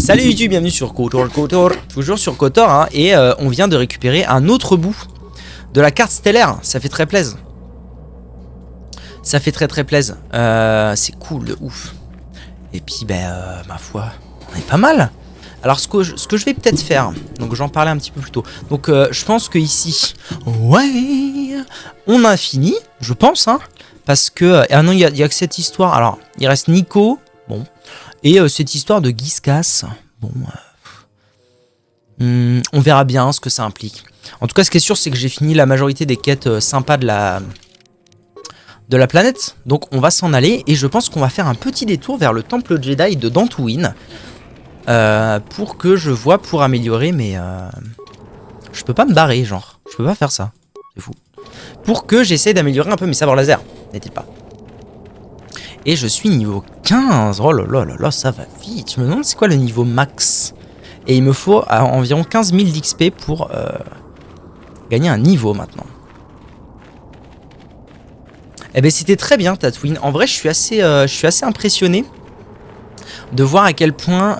Salut YouTube, bienvenue sur KOTOR, toujours sur KOTOR, hein, et on vient de récupérer un autre bout de la carte stellaire, ça fait très plaisir. Ça fait très plaisir, c'est cool de ouf. Et puis ma foi, on est pas mal. Alors ce que je vais peut-être faire, donc j'en parlais un petit peu plus tôt, donc je pense que ici, ouais, on a fini, je pense, hein, parce que, ah non, il y a que cette histoire, alors il reste Nico, bon, et cette histoire de Giskas, bon, on verra bien ce que ça implique. En tout cas, ce qui est sûr, c'est que j'ai fini la majorité des quêtes sympas de la planète, donc on va s'en aller, et je pense qu'on va faire un petit détour vers le temple Jedi de Dantooine, pour que je vois pour améliorer, mais je peux pas me barrer, genre, je peux pas faire ça, c'est fou. Pour que j'essaie d'améliorer un peu mes sabres laser, n'est-il pas? Et je suis niveau 15, oh là là là là, ça va vite. Je me demande c'est quoi le niveau max. Et il me faut environ 15 000 d'XP pour gagner un niveau maintenant. Eh ben c'était très bien Tatooine. En vrai je suis assez impressionné de voir à quel point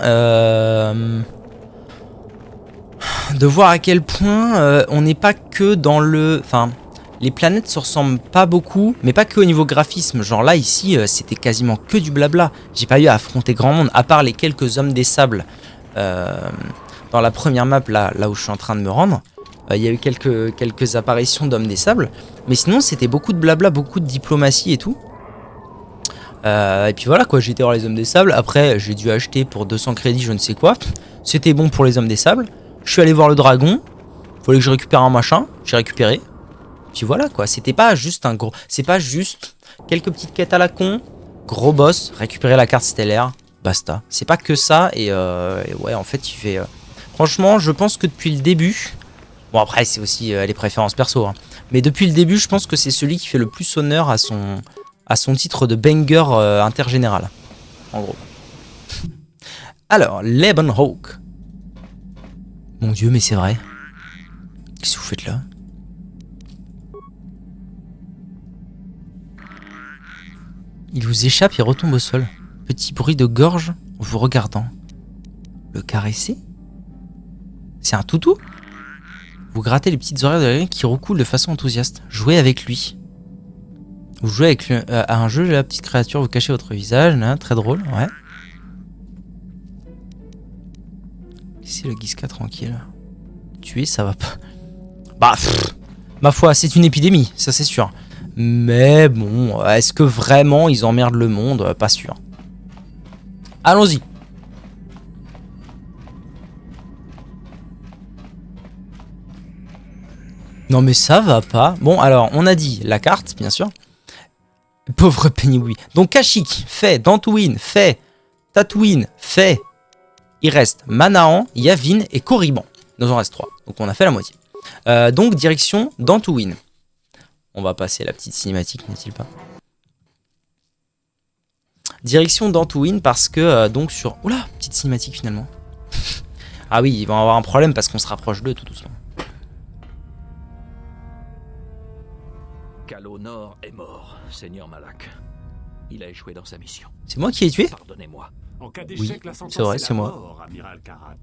on n'est pas que dans le... Enfin, les planètes se ressemblent pas beaucoup, mais pas que au niveau graphisme. Genre là, ici, c'était quasiment que du blabla. J'ai pas eu à affronter grand monde, à part les quelques hommes des sables dans la première map, là où je suis en train de me rendre. Il y a eu quelques apparitions d'hommes des sables. Mais sinon, c'était beaucoup de blabla, beaucoup de diplomatie et tout. Et puis voilà quoi, j'étais voir les hommes des sables. Après, j'ai dû acheter pour 200 crédits, je ne sais quoi. C'était bon pour les hommes des sables. Je suis allé voir le dragon. Fallait que je récupère un machin. J'ai récupéré. Puis voilà quoi, c'était pas juste un gros... C'est pas juste quelques petites quêtes à la con, gros boss, récupérer la carte stellaire, basta. C'est pas que ça, et ouais, en fait, il fait... Franchement, je pense que depuis le début... Bon, après, c'est aussi les préférences perso, hein. Mais depuis le début, je pense que c'est celui qui fait le plus honneur à son titre de banger intergénéral. En gros. Alors, Lebenhawk. Mon dieu, mais c'est vrai. Qu'est-ce que vous faites là ? Il vous échappe et retombe au sol. Petit bruit de gorge en vous regardant. Le caresser? C'est un toutou? Vous grattez les petites oreilles de quelqu'un qui recoule de façon enthousiaste. Jouez avec lui. Vous jouez avec lui, à un jeu, la petite créature, vous cachez votre visage. Là, très drôle, ouais. Laissez le Giska tranquille. Tuer, ça va pas. Bah, ma foi, c'est une épidémie, ça c'est sûr. Mais bon, est-ce que vraiment ils emmerdent le monde? Pas sûr. Allons-y. Non mais ça va pas. Bon alors, on a dit la carte, bien sûr. Pauvre Pennyweed. Donc Kashyyyk, fait. Dantooine, fait. Tatooine, fait. Il reste Manaan, Yavin et Korriban. Il nous en reste 3. Donc on a fait la moitié. Donc direction Dantooine. On va passer à la petite cinématique, n'est-il pas? Direction Dantooine parce que, donc sur... Oula, petite cinématique finalement. Ah oui, ils vont avoir un problème parce qu'on se rapproche d'eux tout doucement. Calo Nord est mort, Seigneur Malak. Il a échoué dans sa mission. C'est moi qui l'ai tué? Pardonnez-moi. En cas d'échec, la sentence c'est la moi. mort, amiral Karat.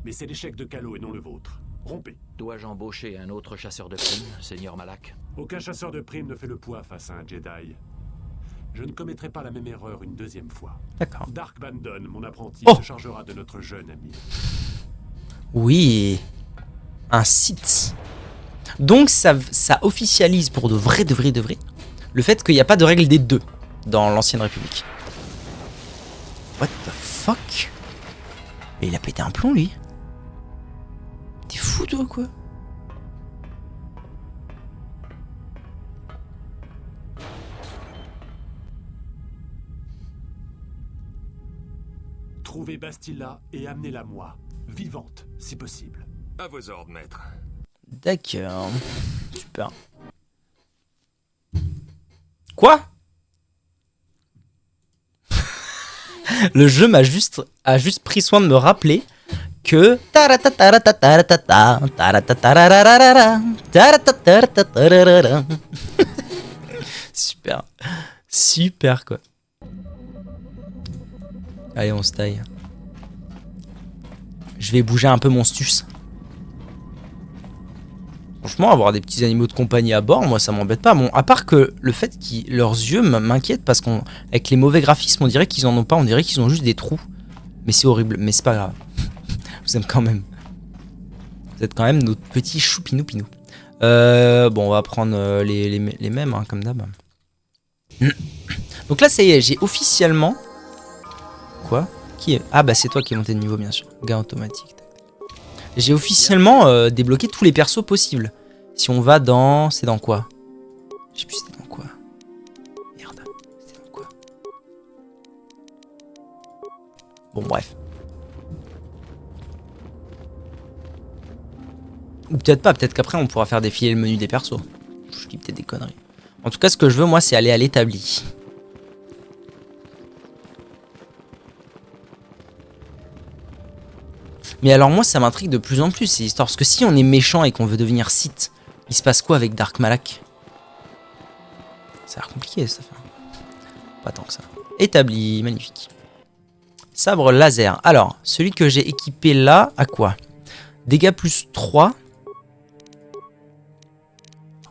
Mais c'est l'échec de Calo et non le vôtre. Rompez. Dois-je embaucher un autre chasseur de primes, Seigneur Malak? Aucun chasseur de primes ne fait le poids face à un Jedi. Je ne commettrai pas la même erreur une deuxième fois. D'accord. Dark Bandon, mon apprenti, Oh, se chargera de notre jeune ami. oui. Un site. Donc ça officialise pour de vrai, le fait qu'il n'y a pas de règle des deux dans l'ancienne République. What the fuck? Et il a pété un plomb lui. T'es fou toi quoi? Trouvez Bastilla et amenez-la moi, vivante, si possible. À vos ordres, maître. D'accord. Super. Quoi? Le jeu a juste pris soin de me rappeler que... Super. Super quoi. Allez, on se taille. Je vais bouger un peu mon stus. Franchement, avoir des petits animaux de compagnie à bord, moi ça m'embête pas. Bon, à part que le fait que leurs yeux m'inquiètent parce qu'avec les mauvais graphismes, on dirait qu'ils en ont pas, on dirait qu'ils ont juste des trous. Mais c'est horrible, mais c'est pas grave. Je vous aime quand même. Vous êtes quand même notre petit choupinou-pinou. Bon, on va prendre les mêmes, hein, comme d'hab. Donc là, ça y est, j'ai officiellement... Quoi? Qui est... Ah bah c'est toi qui es monté de niveau, bien sûr. Gain automatique. J'ai officiellement débloqué tous les persos possibles. Si on va dans... C'est dans quoi? Je sais plus c'était dans quoi. Merde. C'était dans quoi? Bon, bref. Ou peut-être pas. Peut-être qu'après, on pourra faire défiler le menu des persos. Je dis peut-être des conneries. En tout cas, ce que je veux, moi, c'est aller à l'établi. Mais alors moi ça m'intrigue de plus en plus ces histoires. Parce que si on est méchant et qu'on veut devenir Sith, il se passe quoi avec Dark Malak? Ça a l'air compliqué ça. Pas tant que ça. Établi, magnifique. Sabre laser. Alors, celui que j'ai équipé là, à quoi? Dégâts plus 3.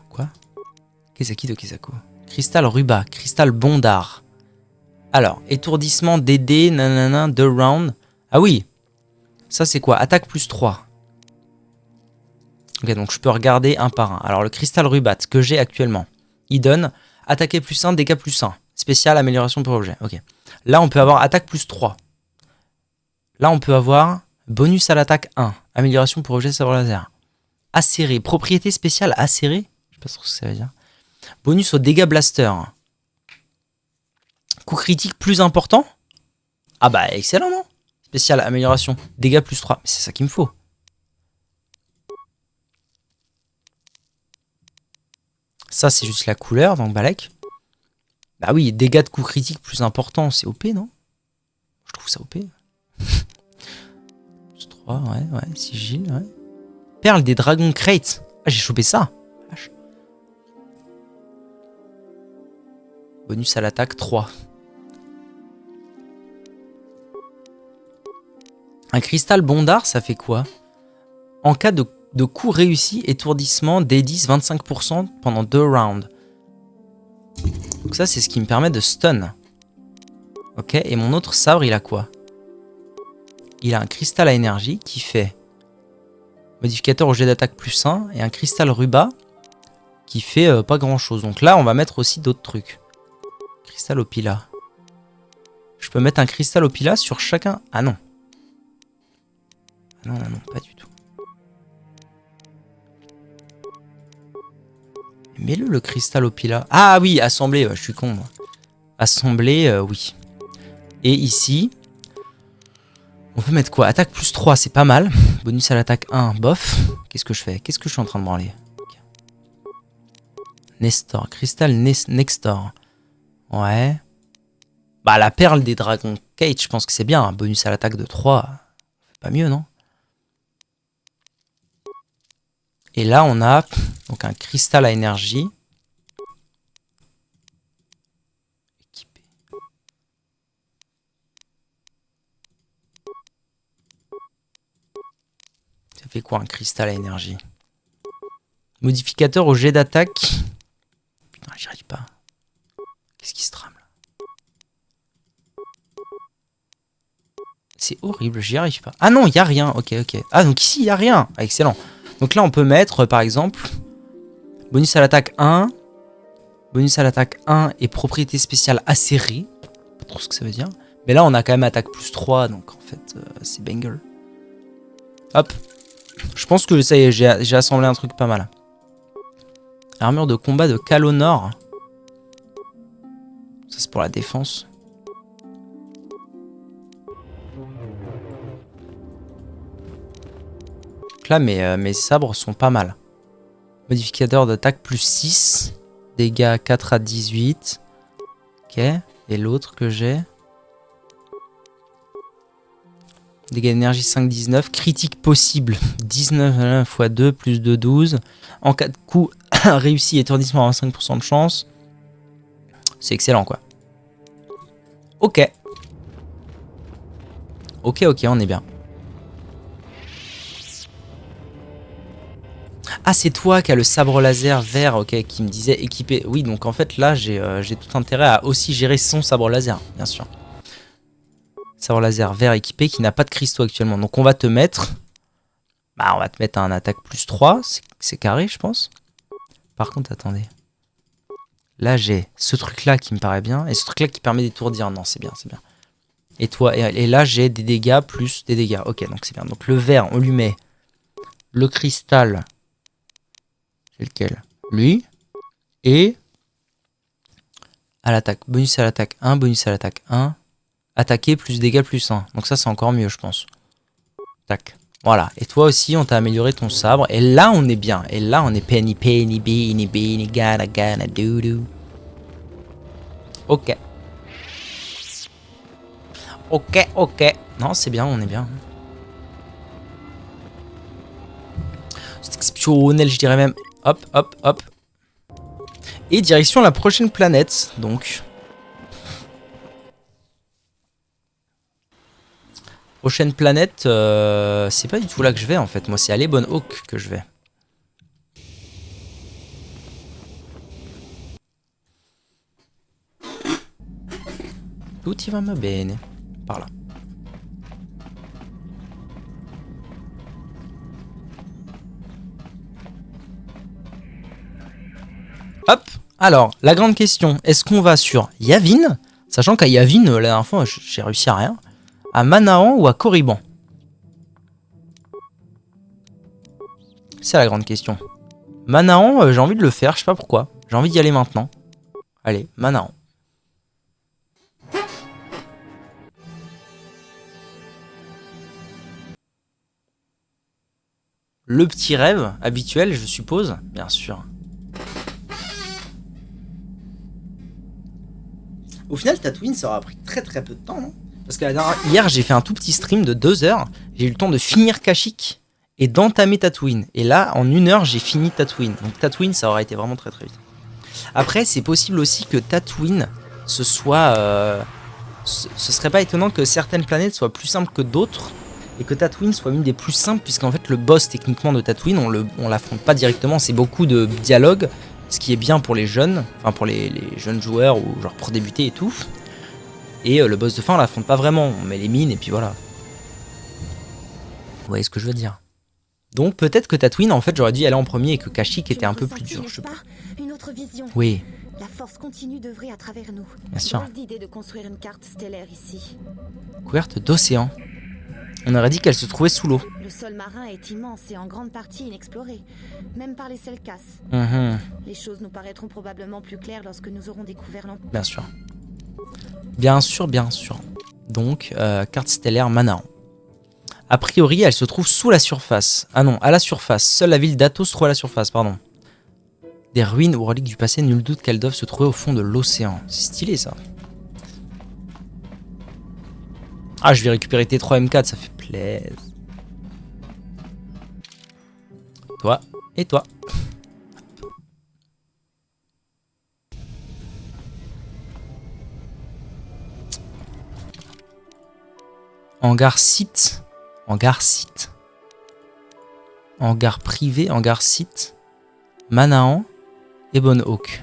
Quoi? Kesaki de Kesako. Cristal Ruba, cristal Bondar. Alors, étourdissement DD, nanana, 2 rounds. Ah oui! Ça, c'est quoi? Attaque plus 3. Ok, donc je peux regarder un par un. Alors, le cristal Rubat que j'ai actuellement, il donne attaquer plus 1, dégâts plus 1. Spécial, amélioration pour objet. Ok. Là, on peut avoir attaque plus 3. Là, on peut avoir bonus à l'attaque 1. Amélioration pour objet sabre laser. Acéré. Propriété spéciale acéré. Je sais pas trop ce que ça veut dire. Bonus au dégâts blaster. Coup critique plus important. Ah bah, excellent, non? Spécial, amélioration, dégâts plus 3. Mais c'est ça qu'il me faut. Ça, c'est juste la couleur, donc Balek. Bah oui, dégâts de coup critique plus important, c'est OP, non? Je trouve ça OP. Plus 3, ouais, sigil, ouais. Perle des Dragon Crate. Ah, j'ai chopé ça. Bonus à l'attaque 3. Un cristal Bondar, ça fait quoi? En cas de coup réussi, étourdissement, D10, 25% pendant 2 rounds. Donc ça, c'est ce qui me permet de stun. Ok, et mon autre sabre, il a quoi? Il a un cristal à énergie qui fait modificateur au jet d'attaque plus 1 et un cristal Ruba qui fait pas grand chose. Donc là, on va mettre aussi d'autres trucs. Cristal Opila. Je peux mettre un cristal Opila sur chacun. Ah non. Non, pas du tout. Mets-le, le cristal Opila. Ah oui, assemblé, je suis con, moi. Assemblé, oui. Et ici, on peut mettre quoi? Attaque plus 3, c'est pas mal. Bonus à l'attaque 1, bof. Qu'est-ce que je fais? Qu'est-ce que je suis en train de branler? Okay. Nestor, cristal Nextor. Ouais. Bah, la perle des Dragon Cage, je pense que c'est bien. Bonus à l'attaque de 3. Pas mieux, non? Et là, on a donc un cristal à énergie. Équipé. Ça fait quoi un cristal à énergie? Modificateur au jet d'attaque. Putain, j'y arrive pas. Qu'est-ce qui se trame là? C'est horrible, j'y arrive pas. Ah non, il n'y a rien. Ok. Ah, donc ici, il n'y a rien. Ah, excellent. Donc là, on peut mettre, par exemple, bonus à l'attaque 1. Bonus à l'attaque 1 et propriété spéciale acérée. Pas trop ce que ça veut dire. Mais là, on a quand même attaque plus 3. Donc, en fait, c'est banger. Hop. Je pense que ça y est, j'ai assemblé un truc pas mal. Armure de combat de Kalonor. Ça, c'est pour la défense. Là, mes sabres sont pas mal. Modificateur d'attaque plus 6. Dégâts 4 à 18. Ok. Et l'autre que j'ai. Dégâts d'énergie 5, 19. Critique possible. 19 x 2 plus 2, 12. En cas de coup réussi, étourdissement à 25% de chance. C'est excellent, quoi. Ok. Ok, on est bien. Ah, c'est toi qui as le sabre laser vert, ok, qui me disait équipé. Oui, donc en fait, là, j'ai tout intérêt à aussi gérer son sabre laser, bien sûr. Sabre laser vert équipé qui n'a pas de cristaux actuellement. Donc on va te mettre... Bah, on va te mettre un attaque plus 3. C'est carré, je pense. Par contre, attendez. Là, j'ai ce truc-là qui me paraît bien. Et ce truc-là qui permet d'étourdir. Non, c'est bien, c'est bien. Et toi, et là, j'ai des dégâts plus des dégâts. Ok, donc c'est bien. Donc le vert, on lui met le cristal... C'est lequel? Lui. Et à l'attaque. Bonus à l'attaque 1, bonus à l'attaque 1. Attaquer plus dégâts plus 1. Donc ça c'est encore mieux je pense. Tac. Voilà. Et toi aussi on t'a amélioré ton sabre. Et là on est bien. Et là on est penny penny beany beany gana gana doo doo. Ok. Ok, ok. Non c'est bien, on est bien. C'est exceptionnel je dirais même. Hop, hop, hop. Et direction la prochaine planète, donc. Prochaine planète, c'est pas du tout là que je vais en fait. Moi, c'est à Lebon Hawk que je vais. Tout y va ma bene. Par là. Hop. Alors, la grande question, est-ce qu'on va sur Yavin? Sachant qu'à Yavin, la dernière fois, j'ai réussi à rien. À Manaan ou à Korriban? C'est la grande question. Manaan, j'ai envie de le faire, je sais pas pourquoi. J'ai envie d'y aller maintenant. Allez, Manaan. Le petit rêve habituel, je suppose, bien sûr. Au final, Tatooine, ça aura pris très peu de temps, non? Parce que hier, j'ai fait un tout petit stream de 2 heures. J'ai eu le temps de finir Kashyyyk et d'entamer Tatooine. Et là, en 1 heure, j'ai fini Tatooine. Donc Tatooine, ça aura été vraiment très vite. Après, c'est possible aussi que Tatooine, ce serait pas étonnant que certaines planètes soient plus simples que d'autres. Et que Tatooine soit une des plus simples, puisqu'en fait, le boss techniquement de Tatooine, on l'affronte pas directement. C'est beaucoup de dialogue. Ce qui est bien pour les jeunes, enfin pour les jeunes joueurs ou genre pour débuter et tout. Et le boss de fin on l'affronte pas vraiment, on met les mines et puis voilà. Vous voyez ce que je veux dire. Donc peut-être que Tatooine en fait j'aurais dû y aller en premier et que Kashyyyk était un peu plus dur, je sais pas. Une autre vision. Oui. La force continue d'œuvrer à travers nous. Bien sûr. Drôle d'idée de construire une carte stellaire ici. Couverte d'océan. On aurait dit qu'elle se trouvait sous l'eau. Le sol marin est immense et en grande partie inexploré, même par les Selkas. Les choses nous paraîtront probablement plus claires lorsque nous aurons découvert l'empire. Bien sûr. Bien sûr, bien sûr. Donc, carte stellaire Manaan. A priori, elle se trouve sous la surface. Ah non, à la surface. Seule la ville d'Atos se trouve à la surface, pardon. Des ruines ou reliques du passé, nul doute qu'elles doivent se trouver au fond de l'océan. C'est stylé ça. Ah, je vais récupérer T3 M4, ça fait plaisir. Toi et toi. Hangar site. Hangar site. Hangar privé, hangar site. Manaan et Ebon Hawk.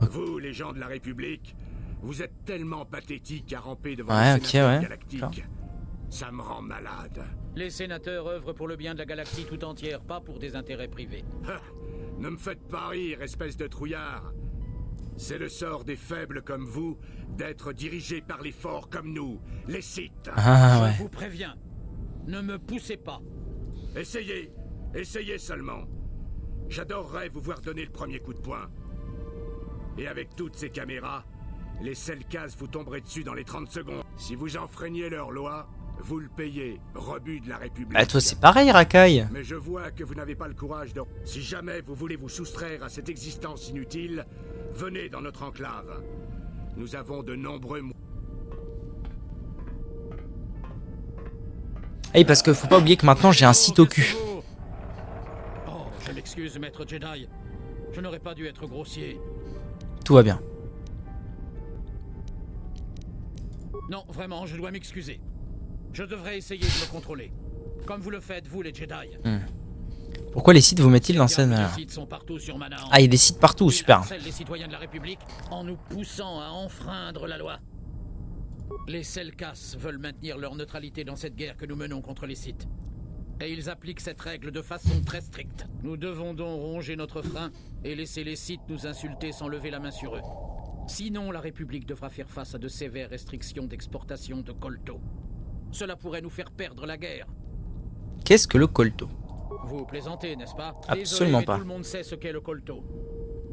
Vous, les gens de la République, vous êtes tellement pathétiques à ramper devant Ouais, le ok, sénateur ouais. galactique. Ça me rend malade. Les sénateurs œuvrent pour le bien de la galaxie tout entière, pas pour des intérêts privés. Ne me faites pas rire, espèce de trouillard. C'est le sort des faibles comme vous d'être dirigés par les forts comme nous, les Sith. Ah ouais. Je vous préviens, ne me poussez pas. Essayez, essayez seulement. J'adorerais vous voir donner le premier coup de poing. Et avec toutes ces caméras, les Selkas vous tomberaient dessus dans les 30 secondes. Si vous enfreigniez leurs lois, vous le payez, rebut de la République. Bah toi c'est pareil Rakai. Mais je vois que vous n'avez pas le courage de... Si jamais vous voulez vous soustraire à cette existence inutile, venez dans notre enclave. Nous avons de nombreux... Hey, parce que faut pas oublier que maintenant j'ai un site au cul. Oh, je m'excuse, maître Jedi. Je n'aurais pas dû être grossier. Tout va bien. Non, vraiment, je dois m'excuser. Je devrais essayer de le contrôler. Comme vous le faites, vous les Jedi. Pourquoi les Sith vous mettent-ils dans cette... Les Sith sont partout sur Manaan. Ah, il y a des Sith partout, Ils super. harcèlent les citoyens de la République en nous poussant à enfreindre la loi. Les Selkas veulent maintenir leur neutralité dans cette guerre que nous menons contre les Sith. Et ils appliquent cette règle de façon très stricte. Nous devons donc ronger notre frein et laisser les Sith nous insulter sans lever la main sur eux. Sinon, la République devra faire face à de sévères restrictions d'exportation de colto. Cela pourrait nous faire perdre la guerre. Qu'est-ce que le colto? Vous plaisantez, n'est-ce pas? Absolument Désolé, mais pas. tout le monde sait ce qu'est le colto.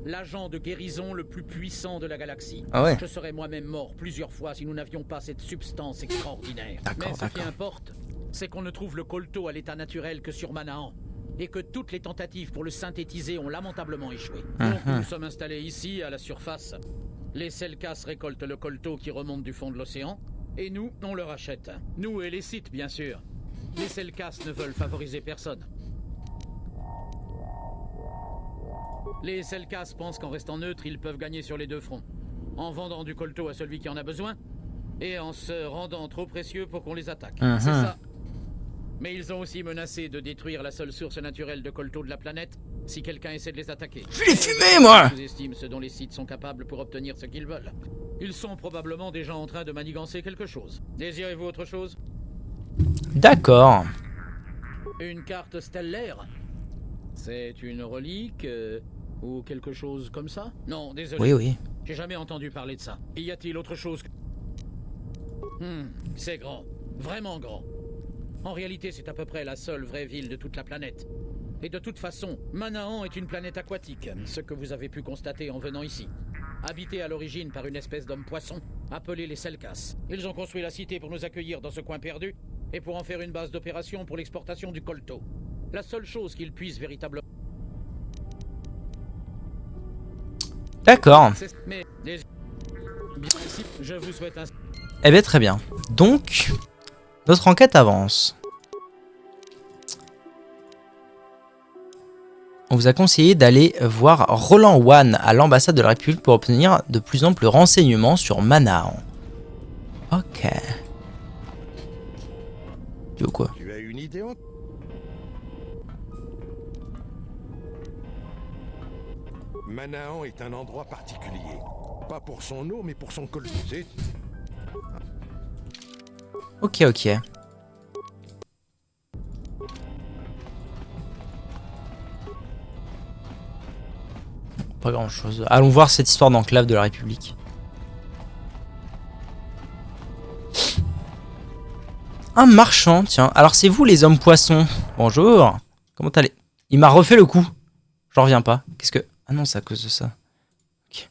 L'agent de guérison le plus puissant de la galaxie. Ah ouais. Je serais moi-même mort plusieurs fois si nous n'avions pas cette substance extraordinaire. D'accord, Mais ce qui d'accord. importe, c'est qu'on ne trouve le colto à l'état naturel que sur Manaan. Et que toutes les tentatives pour le synthétiser ont lamentablement échoué. Donc nous nous sommes installés ici, à la surface. Les Selkas récoltent le colto qui remonte du fond de l'océan. Et nous, on le rachète. Nous et les Sith, bien sûr. Les Selkas ne veulent favoriser personne. Les Selkas pensent qu'en restant neutres, ils peuvent gagner sur les deux fronts. En vendant du colto à celui qui en a besoin, et en se rendant trop précieux pour qu'on les attaque. C'est ça. Mais ils ont aussi menacé de détruire la seule source naturelle de colto de la planète si quelqu'un essaie de les attaquer. Je l'ai fumé, moi! Ils estiment ce dont les Sith sont capables pour obtenir ce qu'ils veulent. Ils sont probablement déjà en train de manigancer quelque chose. Désirez-vous autre chose? D'accord. Une carte stellaire? C'est une relique ou quelque chose comme ça? Non, désolé. Oui, oui. J'ai jamais entendu parler de ça. Y a-t-il autre chose que... c'est grand. Vraiment grand. En réalité, c'est à peu près la seule vraie ville de toute la planète. Et de toute façon, Manaan est une planète aquatique, ce que vous avez pu constater en venant ici. Habitée à l'origine par une espèce d'homme-poisson, appelé les Selkas. Ils ont construit la cité pour nous accueillir dans ce coin perdu, et pour en faire une base d'opération pour l'exportation du colto. La seule chose qu'ils puissent véritablement... D'accord. Mais, bien ici, je vous souhaite un... Eh bien, très bien. Donc, notre enquête avance. On vous a conseillé d'aller voir Roland Wan à l'ambassade de la République pour obtenir de plus amples renseignements sur Manaan. Ok. Tu veux quoi? Tu as une idée en... Manaan est un endroit particulier. Pas pour son eau, mais pour son colto. Ok, ok. Pas grand chose. Allons voir cette histoire d'enclave de la République. Un marchand, tiens. Alors c'est vous les hommes poissons. Bonjour. Comment allez? Il m'a refait le coup. J'en reviens pas. Qu'est-ce que... Ah non, c'est à cause de ça. Ok.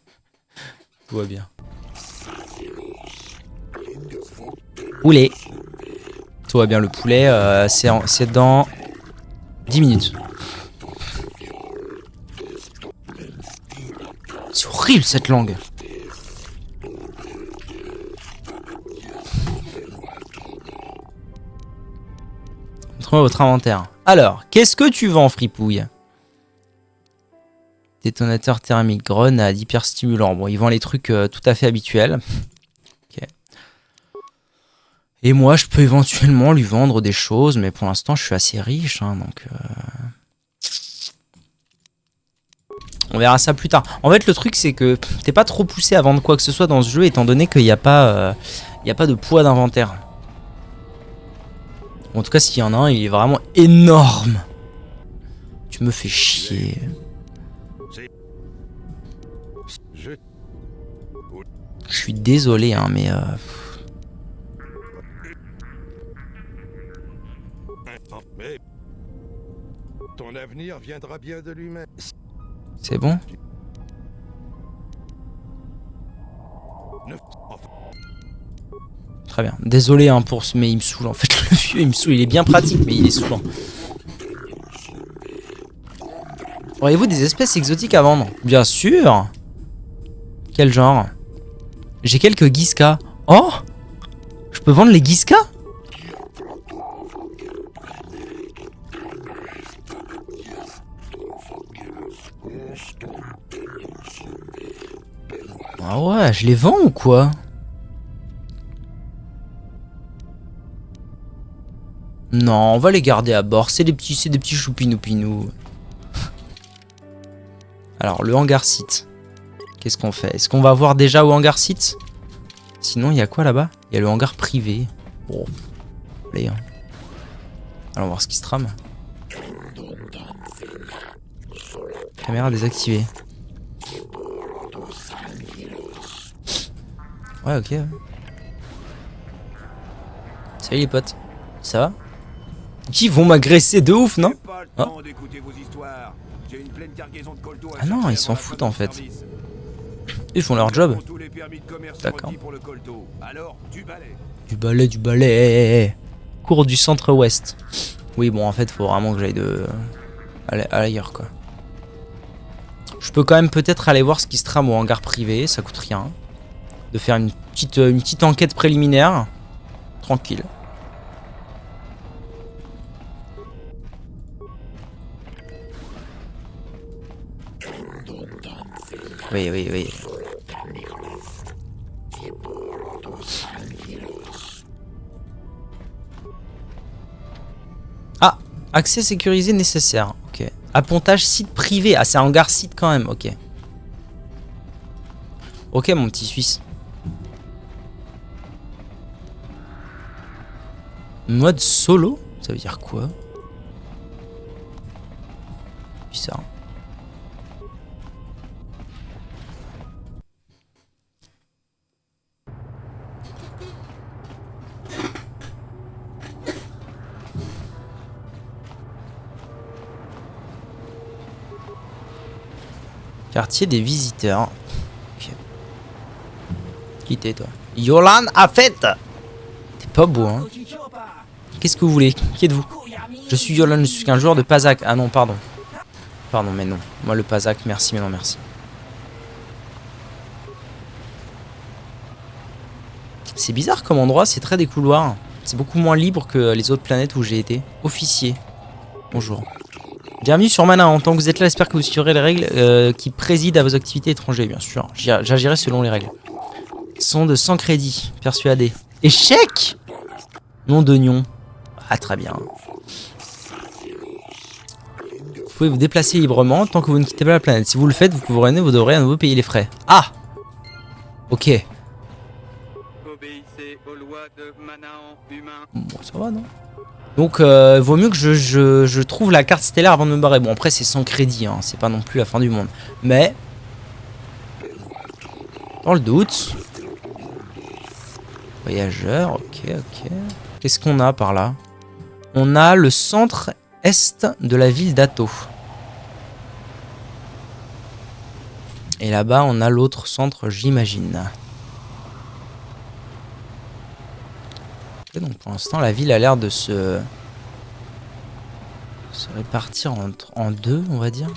Tout va bien. Poulet. Tout va bien, le poulet, c'est dans 10 minutes. C'est horrible cette langue. Montrez-moi votre inventaire. Alors, qu'est-ce que tu vends, fripouille? Détonateur thermique, grenade, hyperstimulant. Bon, ils vendent les trucs tout à fait habituels. Ok. Et moi, je peux éventuellement lui vendre des choses, mais pour l'instant, je suis assez riche, hein, donc... On verra ça plus tard. En fait, le truc, c'est que t'es pas trop poussé à vendre quoi que ce soit dans ce jeu, étant donné qu'il n'y a pas de poids d'inventaire. En tout cas, s'il y en a un, il est vraiment énorme. Tu me fais chier. Je suis désolé, hein, mais... Mais ton avenir viendra bien de lui-même. C'est bon? Très bien. Désolé hein, pour ce... Mais il me saoule. En fait, le vieux, il me saoule. Il est bien pratique, mais il est saoulant. Auriez-vous des espèces exotiques à vendre? Bien sûr. Quel genre? J'ai quelques Giskas. Oh! Je peux vendre les Giskas? Ah ouais, je les vends ou quoi? Non, on va les garder à bord. C'est des petits choupinous-pinous. Alors, le hangar site. Qu'est-ce qu'on fait? Est-ce qu'on va voir déjà au hangar site? Sinon, il y a quoi là-bas? Il y a le hangar privé. Bon, allez. Hein. Allons voir ce qui se trame. Caméra désactivée. Ouais, ok. Salut les potes. Ça va? Qui vont m'agresser de ouf, non? Ah. Ah non, ils s'en foutent en fait. Ils font leur job. D'accord. Du balai. Cours du centre-ouest. Oui, bon, en fait, faut vraiment que j'aille ailleurs, quoi. Je peux quand même peut-être aller voir ce qui se trame au hangar privé, ça coûte rien. De faire une petite enquête préliminaire. Tranquille. Oui. Ah, accès sécurisé nécessaire. Ok. Appontage site privé. Ah, c'est un hangar site quand même. Ok. Ok, mon petit Suisse. Mode solo? Ça veut dire quoi? Bizarre. Quartier des visiteurs. Ok. Qui t'es, toi? Yolan a fait. T'es pas beau, hein? Qu'est-ce que vous voulez? Qui êtes-vous? Je suis Yolan, je suis qu'un joueur de Pazak. Ah non, pardon. Pardon, mais non. Moi, le Pazak, merci, mais non, merci. C'est bizarre comme endroit, c'est très des couloirs. C'est beaucoup moins libre que les autres planètes où j'ai été. Officier. Bonjour. Bienvenue sur Mana. En tant que vous êtes là, j'espère que vous suivrez les règles qui président à vos activités étrangères, bien sûr. J'agirai selon les règles. Sont de 100 crédits. Persuadé. Échec! Nom d'oignon. Ah, très bien. Vous pouvez vous déplacer librement tant que vous ne quittez pas la planète. Si vous le faites, vous devrez à nouveau payer les frais. Ah! Ok. Obéissez aux lois de Manaan humain. Bon, ça va, non? Donc, vaut mieux que je trouve la carte stellaire avant de me barrer. Bon, après, c'est sans crédit, hein. C'est pas non plus la fin du monde. Mais, dans le doute. Voyageur, ok. Qu'est-ce qu'on a par là? On a le centre est de la ville d'Atto. Et là-bas, on a l'autre centre, j'imagine. Donc pour l'instant la ville a l'air de se répartir en deux, on va dire.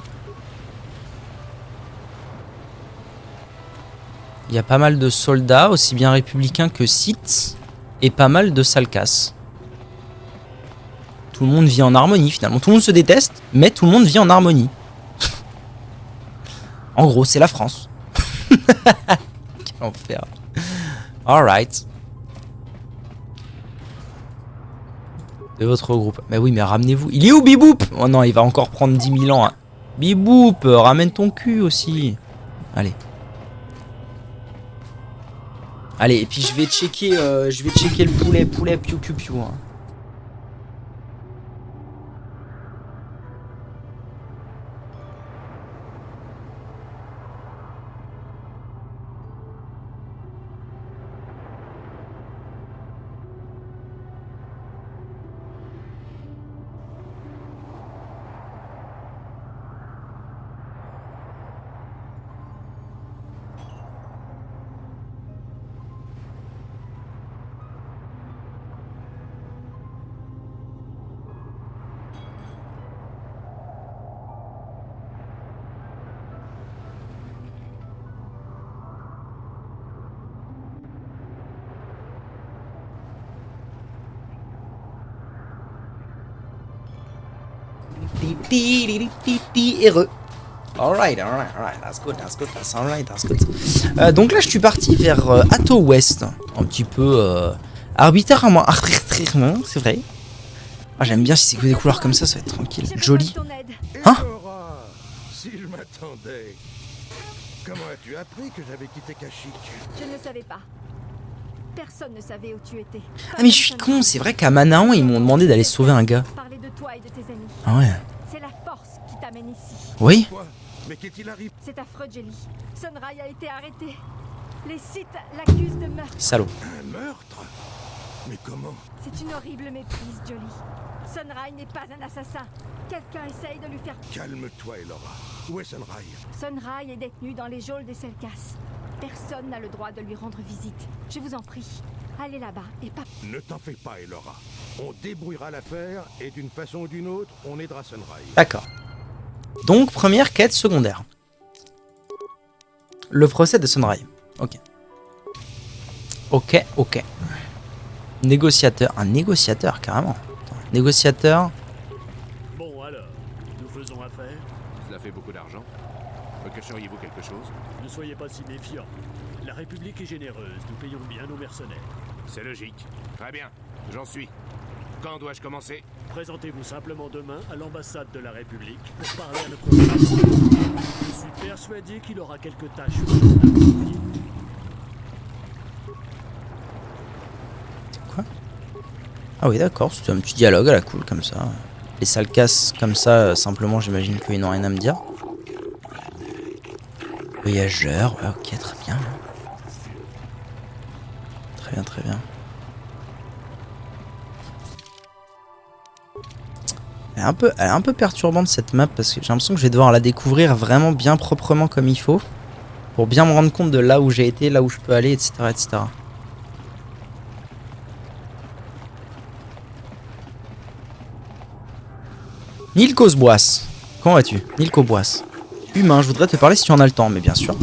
Il y a pas mal de soldats, aussi bien républicains que Sith, et pas mal de Salkas. Tout le monde vit en harmonie finalement. Tout le monde se déteste, mais tout le monde vit en harmonie. En gros, c'est la France. Quel enfer. Alright. De votre groupe. Mais oui, mais ramenez-vous. Il est où, Biboup? Oh non, il va encore prendre 10 000 ans. Hein. Biboup, ramène ton cul aussi. Allez. Allez, et puis je vais checker le poulet piou piou piou. Hein. Heureux. Alright, that's good, that's good. Donc là, je suis parti vers Atto West, un petit peu arbitrairement, c'est vrai. Ah, j'aime bien si c'est que des couleurs comme ça va être tranquille. J'ai besoin Joli. de ton aide. Hein? Elora, si je m'attendais. Comment as-tu appris que j'avais quitté Kashyyyk? Je ne savais pas. Personne ne savait où tu étais. Ah, mais je suis con, c'est vrai qu'à Manaan, ils m'ont demandé d'aller sauver un gars. Parler de toi et de tes amis. Ah ouais. C'est la force qui t'amène ici. Oui? Quoi? Mais qu'est-il arrivé? C'est affreux, Jelly. Sunray a été arrêté. Les Sith l'accusent de meurtre. Salaud. Un meurtre? Mais comment? C'est une horrible méprise, Jolly. Sunray n'est pas un assassin. Quelqu'un essaye de lui faire... Calme-toi, Elora. Où est Sunray? Sunray est détenu dans les geôles des Selkas. Personne n'a le droit de lui rendre visite. Je vous en prie, allez là-bas et pas... Ne t'en fais pas, Elora. On débrouillera l'affaire et d'une façon ou d'une autre, on aidera Sunray. D'accord. Donc, première quête secondaire. Le procès de Sunray. Ok. Ok, ok. Négociateur. Un négociateur, carrément. Attends, négociateur. Bon alors, nous faisons affaire. Cela fait beaucoup d'argent. Me cacheriez-vous quelque chose? Ne soyez pas si méfiants. La République est généreuse, nous payons bien nos mercenaires. C'est logique. Très bien, j'en suis. Quand dois-je commencer? Présentez-vous simplement demain à l'ambassade de la République pour parler à notre président. Je suis persuadé qu'il aura quelques tâches urgentes à confier. Quoi? Ah oui, d'accord, c'est un petit dialogue à la cool, comme ça. Les Selkas, comme ça, simplement, j'imagine qu'ils n'ont rien à me dire. Voyageur, ouais, ok, très bien. Très bien, très bien. Elle est un peu perturbante cette map parce que j'ai l'impression que je vais devoir la découvrir vraiment bien proprement comme il faut. Pour bien me rendre compte de là où j'ai été, là où je peux aller, etc. etc. Nilkos Boas. Comment vas-tu? Nilkos Boas. Humain, je voudrais te parler si tu en as le temps, mais bien sûr.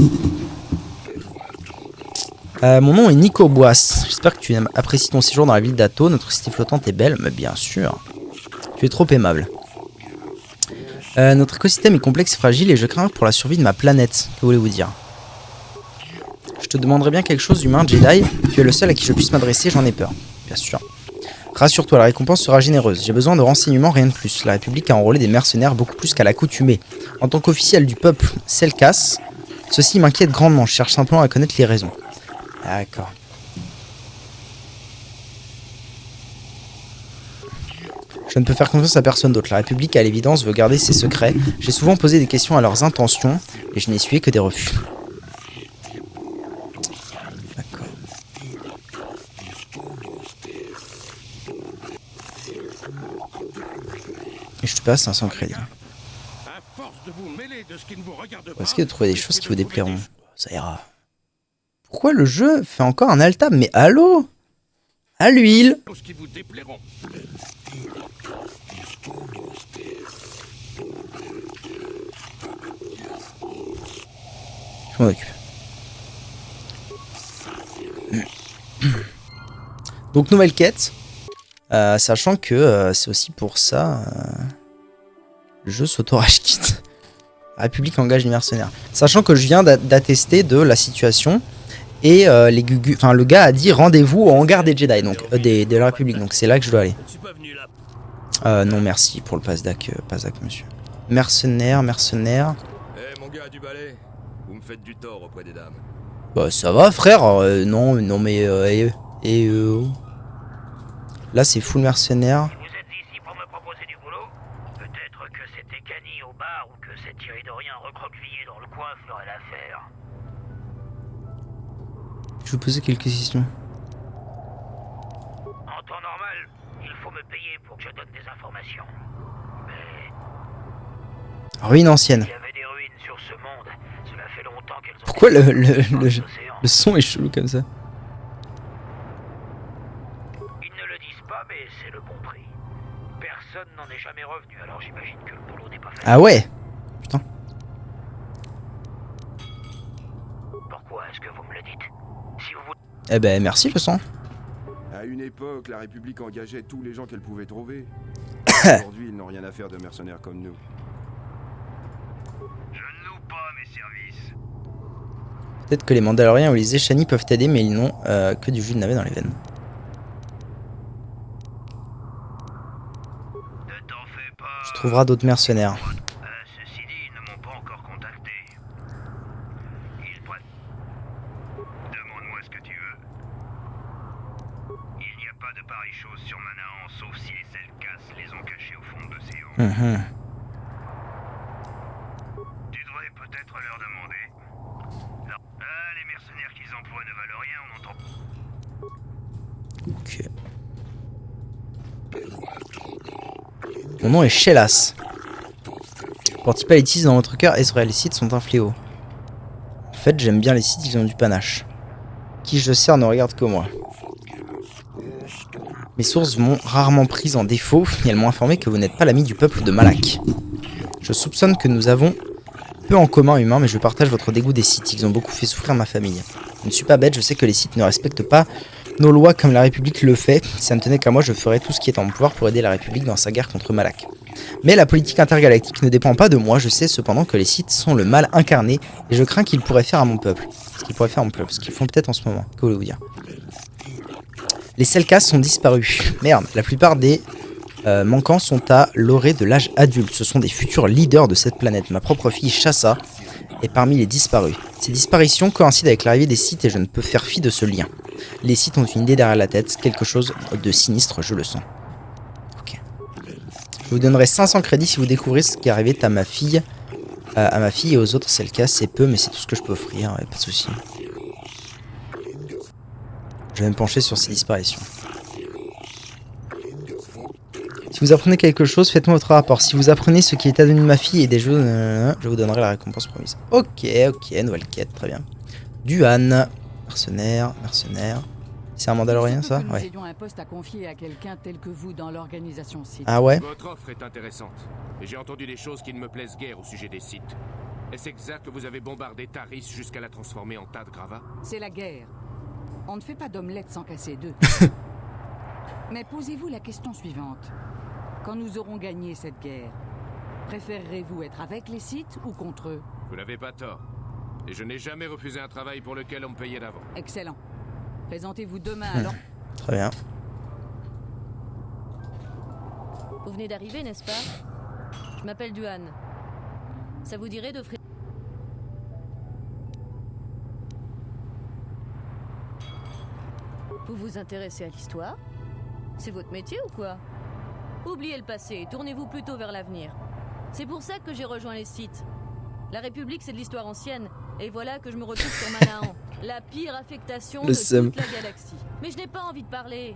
Mon nom est Nico Boas. J'espère que tu apprécies ton séjour dans la ville d'Atto. Notre cité flottante est belle, mais bien sûr. Tu es trop aimable. Notre écosystème est complexe et fragile et je crains pour la survie de ma planète. Que voulez-vous dire? Je te demanderai bien quelque chose, humain, Jedi. Tu es le seul à qui je puisse m'adresser, j'en ai peur. Bien sûr. Rassure-toi, la récompense sera généreuse. J'ai besoin de renseignements, rien de plus. La République a enrôlé des mercenaires beaucoup plus qu'à l'accoutumée. En tant qu'officiel du peuple Selkas, ceci m'inquiète grandement. Je cherche simplement à connaître les raisons. D'accord. Je ne peux faire confiance à personne d'autre. La République, à l'évidence, veut garder ses secrets. J'ai souvent posé des questions à leurs intentions et je n'ai essuyé que des refus. D'accord. Et je te passe 500 crédits. Est-ce qu'il y a de trouver des choses qui vous déplairont? Ça ira. Pourquoi le jeu fait encore un alt-tab? Mais allô? À l'huile. Je m'en occupe. Donc nouvelle quête. Sachant que c'est aussi pour ça... le jeu s'auto-rage quitte. La République engage les mercenaires. Sachant que je viens d'attester de la situation. Et le gars a dit rendez-vous au hangar des Jedi, donc de la République. Donc c'est là que je dois aller. Non merci pour le Pasdac, monsieur. Mercenaire. Eh mon gars du balai, vous me faites du tort auprès des dames. Bah ça va frère, non mais là c'est full mercenaire. Vous êtes ici pour me proposer du boulot? Peut-être que c'était Cani au bar ou que cet iridorien recroquevillé dans le coin ferait l'affaire. Je vais poser quelques questions. En temps normal, il faut me payer pour que je donne des informations. Mais... Ruine ancienne. Il y avait des ruines sur ce monde. Cela fait longtemps qu'elles ont... Pourquoi le son est chelou comme ça? Ils ne le disent pas, mais c'est le bon prix. Personne n'en est jamais revenu, alors j'imagine que le boulot n'est pas fait. Ah ouais? Putain. Pourquoi est-ce que vous me le dites? Si vous... Eh ben merci le son. À une époque, la République engageait tous les gens qu'elle pouvait trouver. Aujourd'hui, ils n'ont rien à faire de mercenaires comme nous. Je ne loue pas mes services. Peut-être que les Mandaloriens ou les Eshani peuvent t'aider, mais ils n'ont que du jus de navet dans les veines. trouvera d'autres mercenaires. Ceci dit, ils ne m'ont pas encore contacté. Demande-moi ce que tu veux. Il n'y a pas de pareille chose sur Manahan, sauf si les Selkas les ont cachés au fond de l'océan. Tu devrais peut-être leur demander. Non. Les mercenaires qu'ils emploient ne valent rien, on entend. Ok. Mon nom est Shellas. Portez pas les Sith dans votre cœur, Ezreal. Les Sith sont un fléau. En fait, j'aime bien les Sith, ils ont du panache. Qui je sers ne regarde que moi. Mes sources m'ont rarement prise en défaut et elles m'ont informé que vous n'êtes pas l'ami du peuple de Malak. Je soupçonne que nous avons peu en commun humain, mais je partage votre dégoût des Sith. Ils ont beaucoup fait souffrir ma famille. Je ne suis pas bête, je sais que les Sith ne respectent pas nos lois comme la République le fait. Si ça ne tenait qu'à moi, je ferais tout ce qui est en mon pouvoir pour aider la République dans sa guerre contre Malak. Mais la politique intergalactique ne dépend pas de moi. Je sais cependant que les Sith sont le mal incarné et je crains qu'ils pourraient faire à mon peuple. Ce qu'ils pourraient faire à mon peuple, ce qu'ils font peut-être en ce moment. Que voulez-vous dire? Les Selkas sont disparus. Merde, la plupart des manquants sont à l'orée de l'âge adulte. Ce sont des futurs leaders de cette planète. Ma propre fille Shassa est parmi les disparus. Ces disparitions coïncident avec l'arrivée des Sith et je ne peux faire fi de ce lien. Les Sith ont une idée derrière la tête, quelque chose de sinistre, je le sens. Ok. Je vous donnerai 500 crédits si vous découvrez ce qui est arrivé à ma fille et aux autres Selkas. C'est peu, mais c'est tout ce que je peux offrir, pas de soucis. Je vais me pencher sur ces disparitions. Si vous apprenez quelque chose, faites-moi votre rapport. Si vous apprenez ce qui est advenu de ma fille et des jeux, je vous donnerai la récompense promise. Ok, nouvelle quête, très bien. Duan, mercenaire. C'est un Mandalorien, ça? Ouais. Un poste à confier à quelqu'un tel que vous dans l'organisation Sith. Ah ouais? Votre offre est intéressante. Et j'ai entendu des choses qui ne me plaisent guère au sujet des Sith. Est-ce exact que vous avez bombardé Taris jusqu'à la transformer en tas de gravats? C'est la guerre. On ne fait pas d'omelette sans casser deux. Mais posez-vous la question suivante. Quand nous aurons gagné cette guerre, préférerez-vous être avec les Sith ou contre eux? Vous n'avez pas tort. Et je n'ai jamais refusé un travail pour lequel on me payait d'avant. Excellent. Présentez-vous demain alors. Très bien. Vous venez d'arriver, n'est-ce pas? Je m'appelle Duan. Ça vous dirait d'offrir... Vous vous intéressez à l'histoire? C'est votre métier ou quoi? Oubliez le passé et tournez-vous plutôt vers l'avenir. C'est pour ça que j'ai rejoint les Sith. La République, c'est de l'histoire ancienne. Et voilà que je me retrouve sur Manahan, la pire affectation de toute la galaxie. Mais je n'ai pas envie de parler.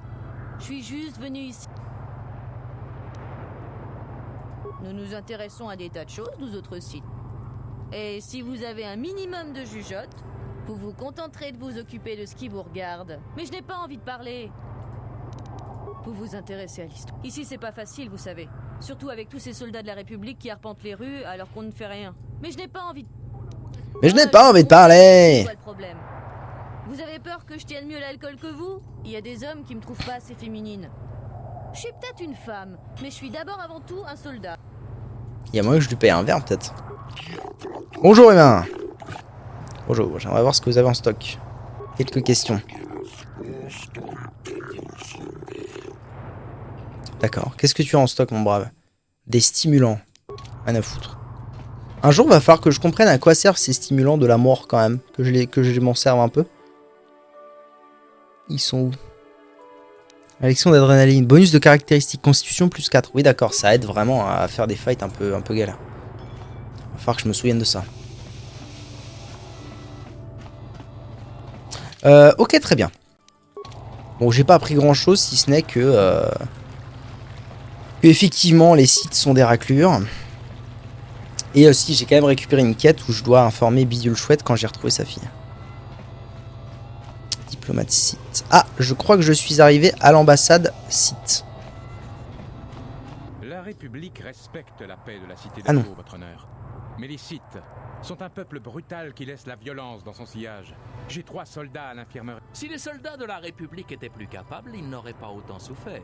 Je suis juste venu ici. Nous nous intéressons à des tas de choses, nous autres Sith. Et si vous avez un minimum de jugeote, vous vous contenterez de vous occuper de ce qui vous regarde. Mais je n'ai pas envie de parler. Vous vous intéressez à l'histoire. Ici, c'est pas facile, vous savez. Surtout avec tous ces soldats de la République qui arpentent les rues alors qu'on ne fait rien. Mais je n'ai pas envie de... parler. C'est quoi le problème? Vous avez peur que je tienne mieux l'alcool que vous? Il y a des hommes qui me trouvent pas assez féminine. Je suis peut-être une femme, mais je suis d'abord avant tout un soldat. Il y a moyen que je lui paye un verre, peut-être. Bonjour, humain. Bonjour, j'aimerais voir ce que vous avez en stock. Quelques questions. D'accord. Qu'est-ce que tu as en stock, mon brave? Des stimulants. Rien à foutre. Un jour, va falloir que je comprenne à quoi servent ces stimulants de la mort, quand même. Que je m'en serve un peu. Ils sont où? Élection d'adrénaline. Bonus de caractéristiques. Constitution plus 4. Oui, d'accord. Ça aide vraiment à faire des fights un peu galères. Va falloir que je me souvienne de ça. Ok, très bien. Bon, j'ai pas appris grand chose si ce n'est que effectivement les Sith sont des raclures. Et aussi j'ai quand même récupéré une quête où je dois informer Bidule Chouette quand j'ai retrouvé sa fille. Diplomate Sith. Ah, je crois que je suis arrivé à l'ambassade Sith. La République respecte la paix de la cité d'Ato, votre honneur. Mais les Sith sont un peuple brutal qui laisse la violence dans son sillage. J'ai 3 soldats à l'infirmerie. Si les soldats de la République étaient plus capables, ils n'auraient pas autant souffert.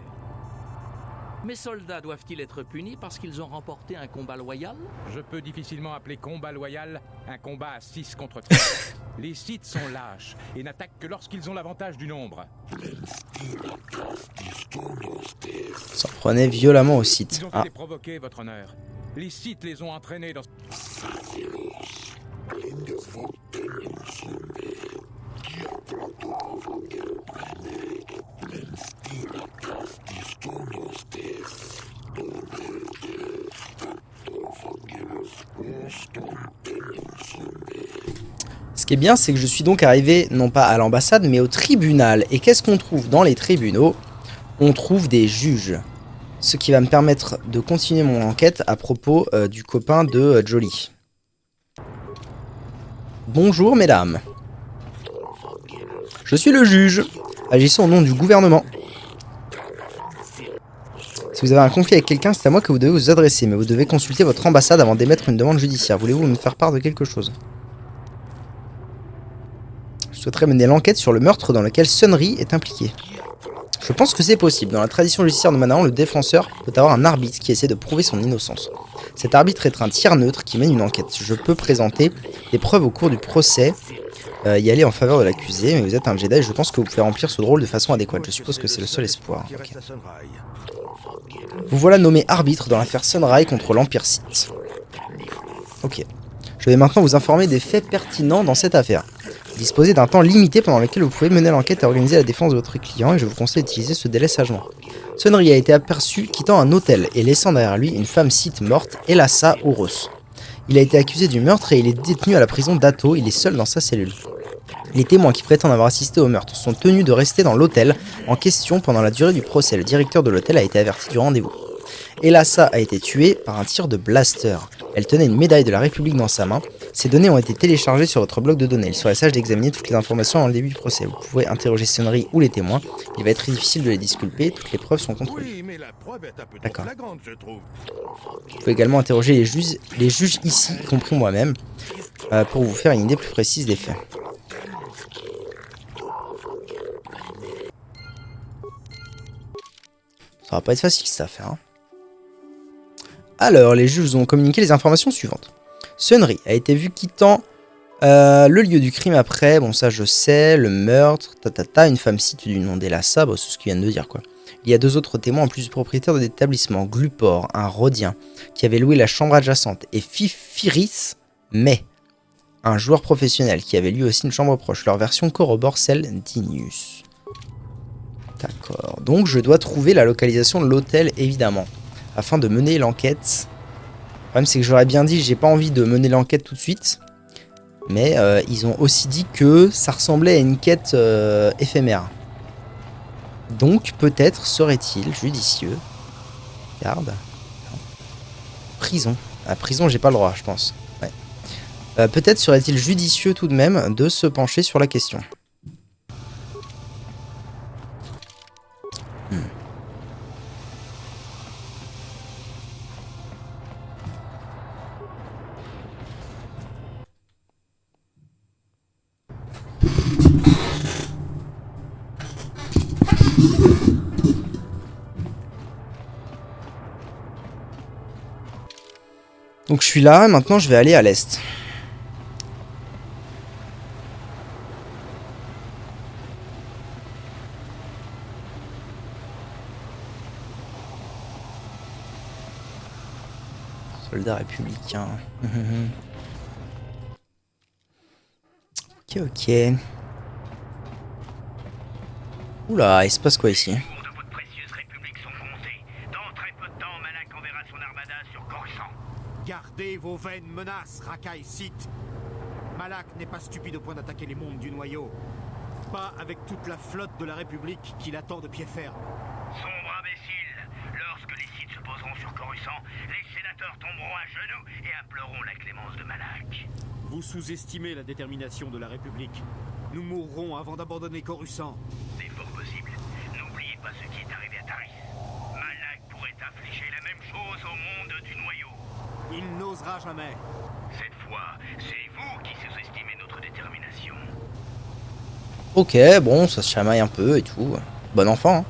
Mes soldats doivent-ils être punis parce qu'ils ont remporté un combat loyal? Je peux difficilement appeler combat loyal un combat à 6 contre 3. Les Sith sont lâches et n'attaquent que lorsqu'ils ont l'avantage du nombre. S'en prenait violemment aux Sith. Ils ont été provoqués, votre honneur. Les Sith les ont entraînés dans... Ce qui est bien, c'est que je suis donc arrivé, non pas à l'ambassade, mais au tribunal. Et qu'est-ce qu'on trouve dans les tribunaux? On trouve des juges. Ce qui va me permettre de continuer mon enquête à propos du copain de Jolie. Bonjour, mesdames. Je suis le juge, agissant au nom du gouvernement. Si vous avez un conflit avec quelqu'un, c'est à moi que vous devez vous adresser, mais vous devez consulter votre ambassade avant d'émettre une demande judiciaire. Voulez-vous me faire part de quelque chose? Je souhaiterais mener l'enquête sur le meurtre dans lequel Sunry est impliqué. Je pense que c'est possible. Dans la tradition judiciaire de Manahon, le défenseur peut avoir un arbitre qui essaie de prouver son innocence. Cet arbitre est un tiers neutre qui mène une enquête. Je peux présenter des preuves au cours du procès, y aller en faveur de l'accusé, mais vous êtes un Jedi, je pense que vous pouvez remplir ce rôle de façon adéquate. Je suppose que c'est le seul espoir. Okay. Vous voilà nommé arbitre dans l'affaire Sunry contre l'Empire Sith. Ok. Je vais maintenant vous informer des faits pertinents dans cette affaire. Disposez d'un temps limité pendant lequel vous pouvez mener l'enquête et organiser la défense de votre client, et je vous conseille d'utiliser ce délai sagement. Sunry a été aperçu quittant un hôtel et laissant derrière lui une femme Sith morte, Elassa Ouros. Il a été accusé du meurtre et il est détenu à la prison d'Atto, il est seul dans sa cellule. Les témoins qui prétendent avoir assisté au meurtre sont tenus de rester dans l'hôtel en question pendant la durée du procès. Le directeur de l'hôtel a été averti du rendez-vous. Elassa a été tuée par un tir de blaster. Elle tenait une médaille de la République dans sa main. Ces données ont été téléchargées sur votre bloc de données. Il serait sage d'examiner toutes les informations avant le début du procès. Vous pouvez interroger Sunry ou les témoins. Il va être très difficile de les disculper. Toutes les preuves sont contrôlées. D'accord. Vous pouvez également interroger les juges ici, y compris moi-même, pour vous faire une idée plus précise des faits. Ça va pas être facile cette affaire. Hein. Alors, les juges ont communiqué les informations suivantes. Sunry a été vu quittant le lieu du crime après, bon ça je sais, le meurtre, une femme Sith du nom d'Elassa, bon, c'est ce qu'ils viennent de dire quoi. Il y a 2 autres témoins en plus du propriétaire de l'établissement, Glupor, un Rhodien, qui avait loué la chambre adjacente, et Fifiris, mais un joueur professionnel qui avait lui aussi une chambre proche. Leur version corrobore celle d'Inius. D'accord, donc je dois trouver la localisation de l'hôtel évidemment, afin de mener l'enquête. Le problème c'est que j'aurais bien dit, j'ai pas envie de mener l'enquête tout de suite, mais ils ont aussi dit que ça ressemblait à une quête éphémère. Donc peut-être serait-il judicieux. Regarde. Prison. À prison j'ai pas le droit je pense. Ouais. Peut-être serait-il judicieux tout de même de se pencher sur la question. Donc je suis là, maintenant je vais aller à l'est. Soldats républicains. Ok. Oula, il se passe quoi ici? Gardez vos vaines menaces, racailles Sith. Malak n'est pas stupide au point d'attaquer les mondes du noyau. Pas avec toute la flotte de la République qui l'attend de pied ferme. Sombre imbécile, lorsque les Sith se poseront sur Coruscant, les sénateurs tomberont à genoux et imploreront la clémence de Malak. Vous sous-estimez la détermination de la République. Nous mourrons avant d'abandonner Coruscant. C'est fort possible. N'oubliez pas ce qui est arrivé à Taris. Malak pourrait infliger la même chose au monde du noyau. Il n'osera jamais. Cette fois, c'est vous qui sous-estimez notre détermination. Ok, bon, ça se chamaille un peu et tout. Bon enfant. Hein.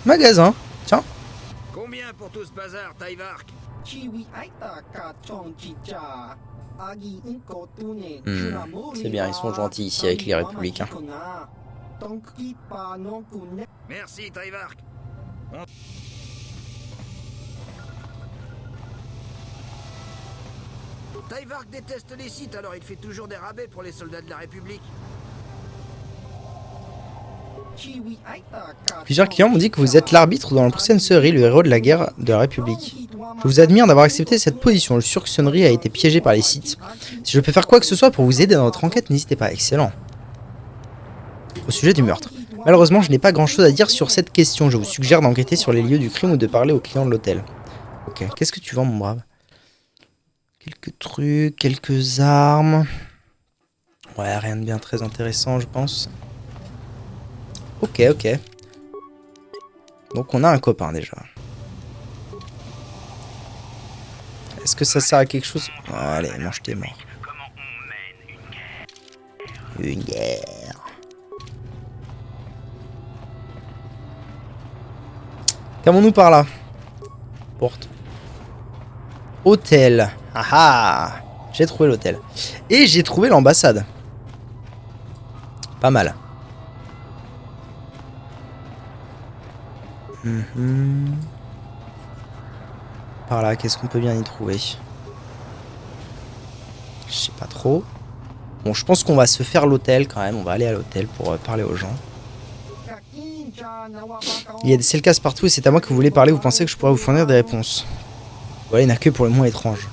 Magasin. Tiens. Combien pour tout ce bazar, Tyvark? C'est bien, ils sont gentils ici avec les républicains. Merci, Tyvark. Tyvark déteste les Sith, alors il fait toujours des rabais pour les soldats de la République. Plusieurs clients m'ont dit que vous êtes l'arbitre dans la prochaine Sunry, le héros de la guerre de la République. Je vous admire d'avoir accepté cette position. Je suis sûr que Sunry a été piégé par les Sith. Si je peux faire quoi que ce soit pour vous aider dans votre enquête, n'hésitez pas. Excellent. Au sujet du meurtre. Malheureusement, je n'ai pas grand chose à dire sur cette question. Je vous suggère d'enquêter sur les lieux du crime ou de parler aux clients de l'hôtel. Ok, qu'est-ce que tu vends, mon brave? Quelques trucs, quelques armes. Ouais, rien de bien très intéressant, je pense. Ok, ok. Donc on a un copain déjà. Est-ce que ça sert à quelque chose? Allez, mange tes morts. Une guerre. Qu'avons-nous par là? Porte. Hôtel. Ah ah. J'ai trouvé l'hôtel. Et j'ai trouvé l'ambassade. Pas mal. Par là, qu'est-ce qu'on peut bien y trouver? Je sais pas trop. Bon, je pense qu'on va se faire l'hôtel quand même. On va aller à l'hôtel pour parler aux gens. Il y a des Selkas partout et c'est à moi que vous voulez parler. Vous pensez que je pourrais vous fournir des réponses? Voilà, il n'a que pour le mot étrange.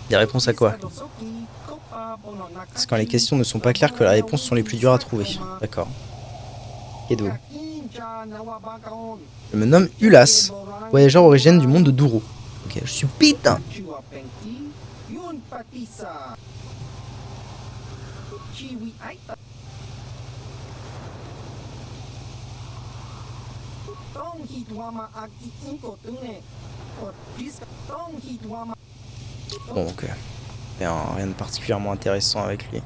Des réponses à quoi? C'est quand les questions ne sont pas claires que les réponses sont les plus dures à trouver. D'accord. Kedo. Je me nomme Ulas, voyageur originaire du monde de Duro. Ok, je suis putain. Bon, ok. Rien de particulièrement intéressant avec lui.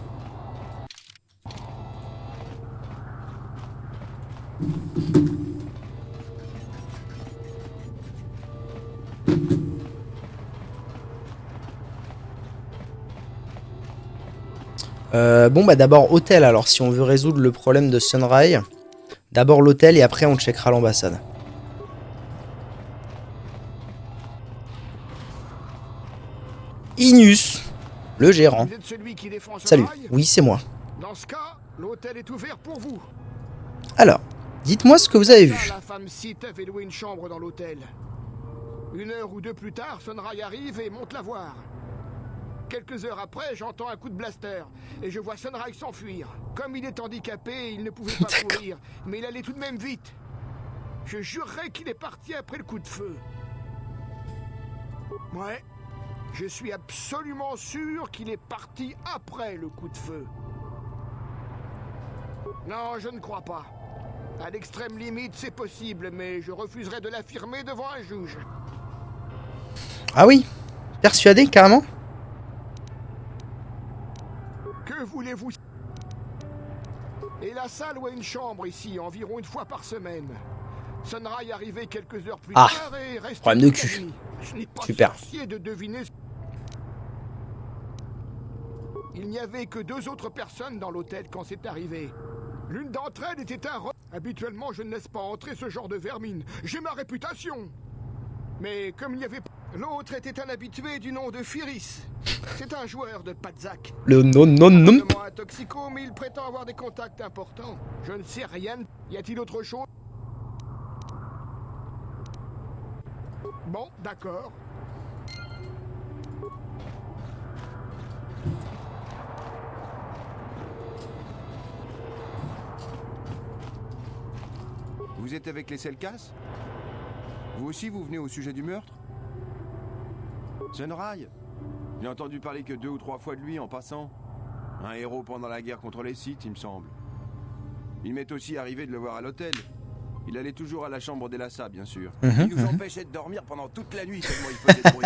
Bon bah d'abord hôtel, alors si on veut résoudre le problème de Sunry, d'abord l'hôtel et après on checkera l'ambassade. Inus, le gérant. Salut, oui c'est moi. Dans ce cas, l'hôtel est ouvert pour vous. Alors, dites-moi ce que vous avez vu. La femme Sith avait loué une chambre dans l'hôtel. 1 heure ou 2 plus tard, Sunry arrive et monte la voir. Quelques heures après, j'entends un coup de blaster et je vois Sunry s'enfuir. Comme il est handicapé, il ne pouvait pas courir, mais il allait tout de même vite. Je jurerais qu'il est parti après le coup de feu. Ouais, je suis absolument sûr qu'il est parti après le coup de feu. Non, je ne crois pas. À l'extrême limite, c'est possible, mais je refuserais de l'affirmer devant un juge. Ah oui? Persuadé, carrément? Que voulez-vous? Et la salle louait une chambre ici, environ 1 fois par semaine. Sunry arrivait quelques heures plus tard et restait problème de cul. Ce n'est pas Super. sorcier de deviner. Il n'y avait que 2 autres personnes dans l'hôtel quand c'est arrivé. L'une d'entre elles était un Habituellement, je ne laisse pas entrer ce genre de vermine. J'ai ma réputation. Mais comme il n'y avait pas... L'autre était un habitué du nom de Firis. C'est un joueur de Padzak. Le non. Un toxico, mais il prétend avoir des contacts importants. Je ne sais rien. Y a-t-il autre chose? Bon, d'accord. Vous êtes avec les Selkas? Vous aussi, vous venez au sujet du meurtre? Sunry? J'ai entendu parler que 2 ou 3 fois de lui en passant. Un héros pendant la guerre contre les Sith, il me semble. Il m'est aussi arrivé de le voir à l'hôtel. Il allait toujours à la chambre d'Elassa, bien sûr. Il nous empêchait de dormir pendant toute la nuit tellement il faisait de bruit.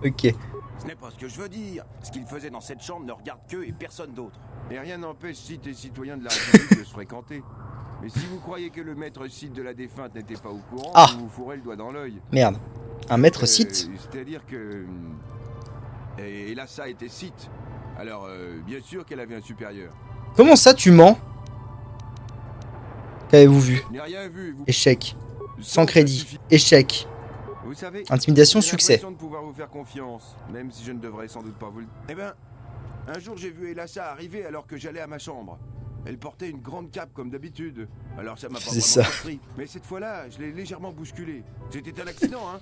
Ok. n'est pas ce que je veux dire. Ce qu'il faisait dans cette chambre ne regarde qu'eux et personne d'autre. Et rien n'empêche Sith et citoyens de la République de se fréquenter. Mais si vous croyez que le maître Sith de la défunte n'était pas au courant, vous vous fourrez le doigt dans l'œil. Merde. Un maître Sith C'est-à-dire que... Et Elassa était Sith. Alors, bien sûr qu'elle avait un supérieur. Comment ça, tu mens? Qu'avez-vous vu? Je n'ai rien vu. Échec. Sans crédit. Échec. Vous savez, Intimidation, j'ai succès. l'impression de pouvoir vous faire confiance, même si je ne devrais sans doute pas vous le... Eh ben, un jour j'ai vu Elassa arriver alors que j'allais à ma chambre. Elle portait une grande cape comme d'habitude. Alors ça m'a pas vraiment surpris. Mais cette fois-là, je l'ai légèrement bousculée. C'était un accident, hein.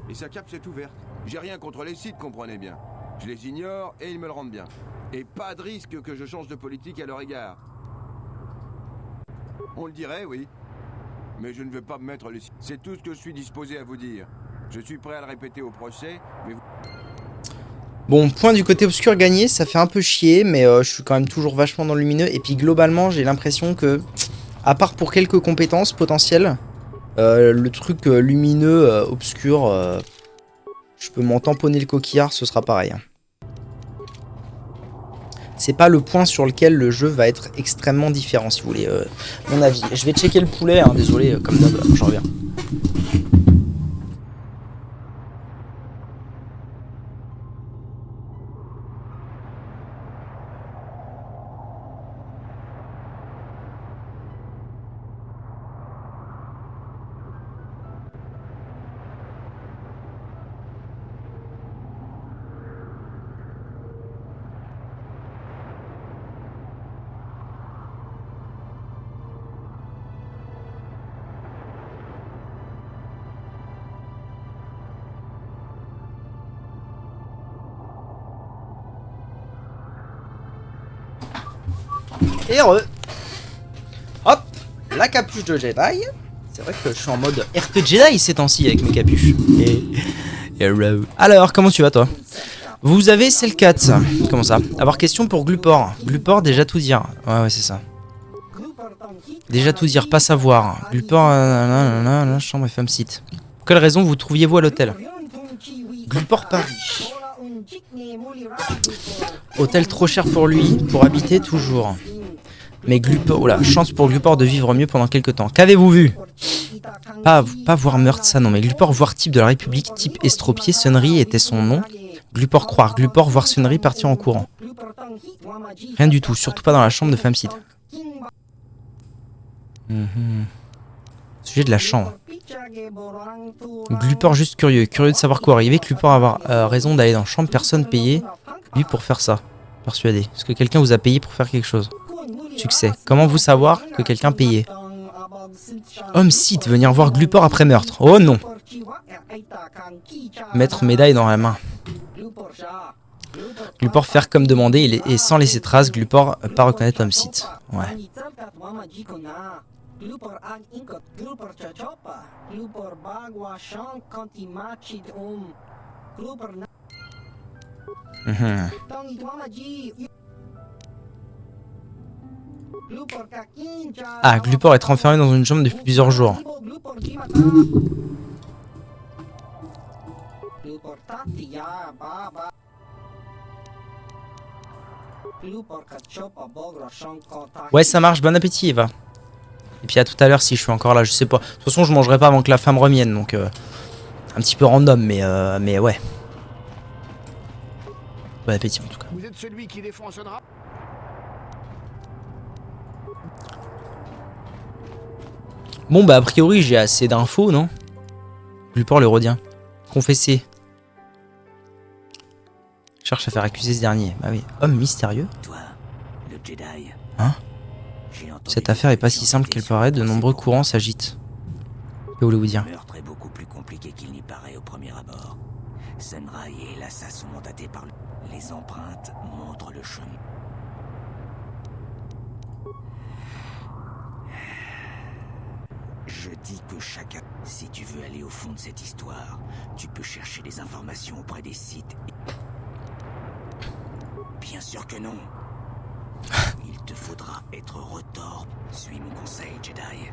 Et sa cape s'est ouverte. J'ai rien contre les Sith, comprenez bien. Je les ignore et ils me le rendent bien. Et pas de risque que je change de politique à leur égard. On le dirait, oui. Mais je ne veux pas me mettre les... C'est tout ce que je suis disposé à vous dire. Je suis prêt à le répéter au procès, mais... Bon, point du côté obscur gagné, ça fait un peu chier, mais je suis quand même toujours vachement dans le lumineux. Et puis globalement, j'ai l'impression que, à part pour quelques compétences potentielles, le truc lumineux, obscur, je peux m'en tamponner le coquillard, ce sera pareil. C'est pas le point sur lequel le jeu va être extrêmement différent, si vous voulez, mon avis. Je vais checker le poulet, hein, désolé, comme d'hab, j'en reviens. Et heureux. Hop, la capuche de Jedi. C'est vrai que je suis en mode RP Jedi ces temps-ci avec mes capuches. Heureux. Alors, comment tu vas toi? Vous avez Selkat. Comment ça? Avoir question pour Glupor. Glupor, déjà tout dire. Ouais, c'est ça. Déjà tout dire, pas savoir. Glupor, chambre et femme site. Pour quelle raison vous trouviez-vous à l'hôtel? Glupor Paris. Hôtel trop cher pour lui, pour habiter toujours. Mais Glupor, oula, chance pour Glupor de vivre mieux pendant quelques temps. Qu'avez-vous vu? Pas voir meurtre, ça non, mais Glupor voir type de la République, type estropié, Sunry était son nom. Glupor croire, Glupor voir Sunry partir en courant. Rien du tout, surtout pas dans la chambre de femme site. Sujet de la chambre. Glupor juste curieux de savoir quoi arriver. Glupor avoir raison d'aller dans la chambre, personne payé lui pour faire ça. Persuadé. Est-ce que quelqu'un vous a payé pour faire quelque chose? Succès. Comment vous savoir que quelqu'un payait? Homme Sith, venir voir Glupor après meurtre. Oh non. Mettre médaille dans la main. Glupor faire comme demandé et sans laisser trace, Glupor pas reconnaître Homme Sith. Ouais. Ah, Glupor être enfermé dans une chambre depuis plusieurs jours. Ouais, ça marche, bon appétit Eva. Et puis à tout à l'heure si je suis encore là, je sais pas. De toute façon, je mangerai pas avant que la femme revienne, donc un petit peu random, mais ouais. Bon appétit en tout cas. Vous êtes celui qui défend Sunra? Bon bah a priori j'ai assez d'infos, non? Glupor le Rodien. Confessé. Cherche à faire accuser ce dernier. Bah oui. Homme mystérieux. Toi, le Jedi. Hein? Cette affaire est pas si simple qu'elle paraît, de nombreux courants s'agitent. Que voulez-vous dire? Le meurtre est beaucoup plus compliqué qu'il n'y paraît au premier abord. Sunray et Elassa sont mandatés par le... Les empreintes montrent le chemin. Je dis que chacun... Si tu veux aller au fond de cette histoire, tu peux chercher des informations auprès des sites. Bien sûr que non. Il te faudra être retors. Suis mon conseil, Jedi.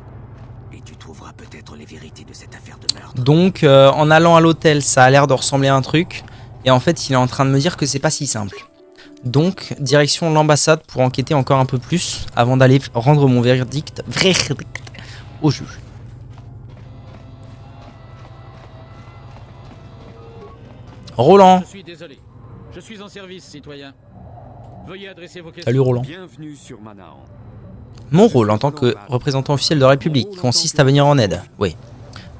Et tu trouveras peut-être les vérités de cette affaire de meurtre. Donc, en allant à l'hôtel, ça a l'air de ressembler à un truc. Et en fait, il est en train de me dire que c'est pas si simple. Donc, direction l'ambassade pour enquêter encore un peu plus avant d'aller rendre mon verdict au juge. Roland. Je suis désolé. Je suis en service, citoyen. Veuillez adresser vos questions. Salut Roland. Bienvenue sur Manaan. Mon rôle en tant que représentant officiel de la République consiste à venir en aide. Oui.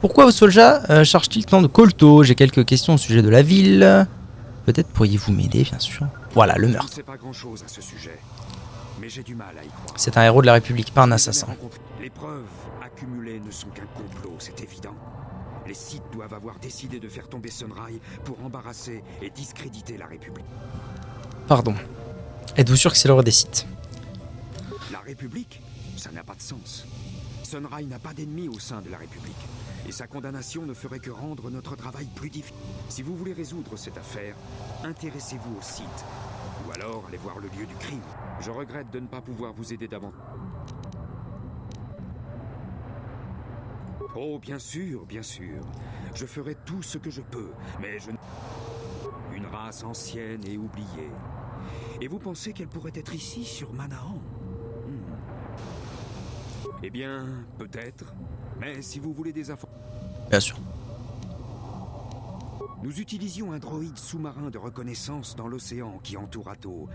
Pourquoi Osolja charge-t-il tant de colto? J'ai quelques questions au sujet de la ville. Peut-être pourriez-vous m'aider, bien sûr. Voilà, le meurtre. Je ne sais pas grand-chose à ce sujet, mais j'ai du mal à y croire. C'est un héros de la République, pas un assassin. Les preuves accumulées ne sont qu'un complot, c'est évident. Les Sith doivent avoir décidé de faire tomber Sunrai pour embarrasser et discréditer la République. Pardon. Êtes-vous sûr que c'est l'heure des Sith? La République? Ça n'a pas de sens. Sunrai n'a pas d'ennemis au sein de la République. Et sa condamnation ne ferait que rendre notre travail plus difficile. Si vous voulez résoudre cette affaire, intéressez-vous au Sith. Ou alors allez voir le lieu du crime. Je regrette de ne pas pouvoir vous aider davantage. Oh, bien sûr, bien sûr. Je ferai tout ce que je peux, mais je... Une race ancienne et oubliée. Et vous pensez qu'elle pourrait être ici, sur Manaan? Eh bien, peut-être. Mais si vous voulez des infos... Bien sûr. Nous utilisions un droïde sous-marin de reconnaissance dans l'océan qui entoure Atto.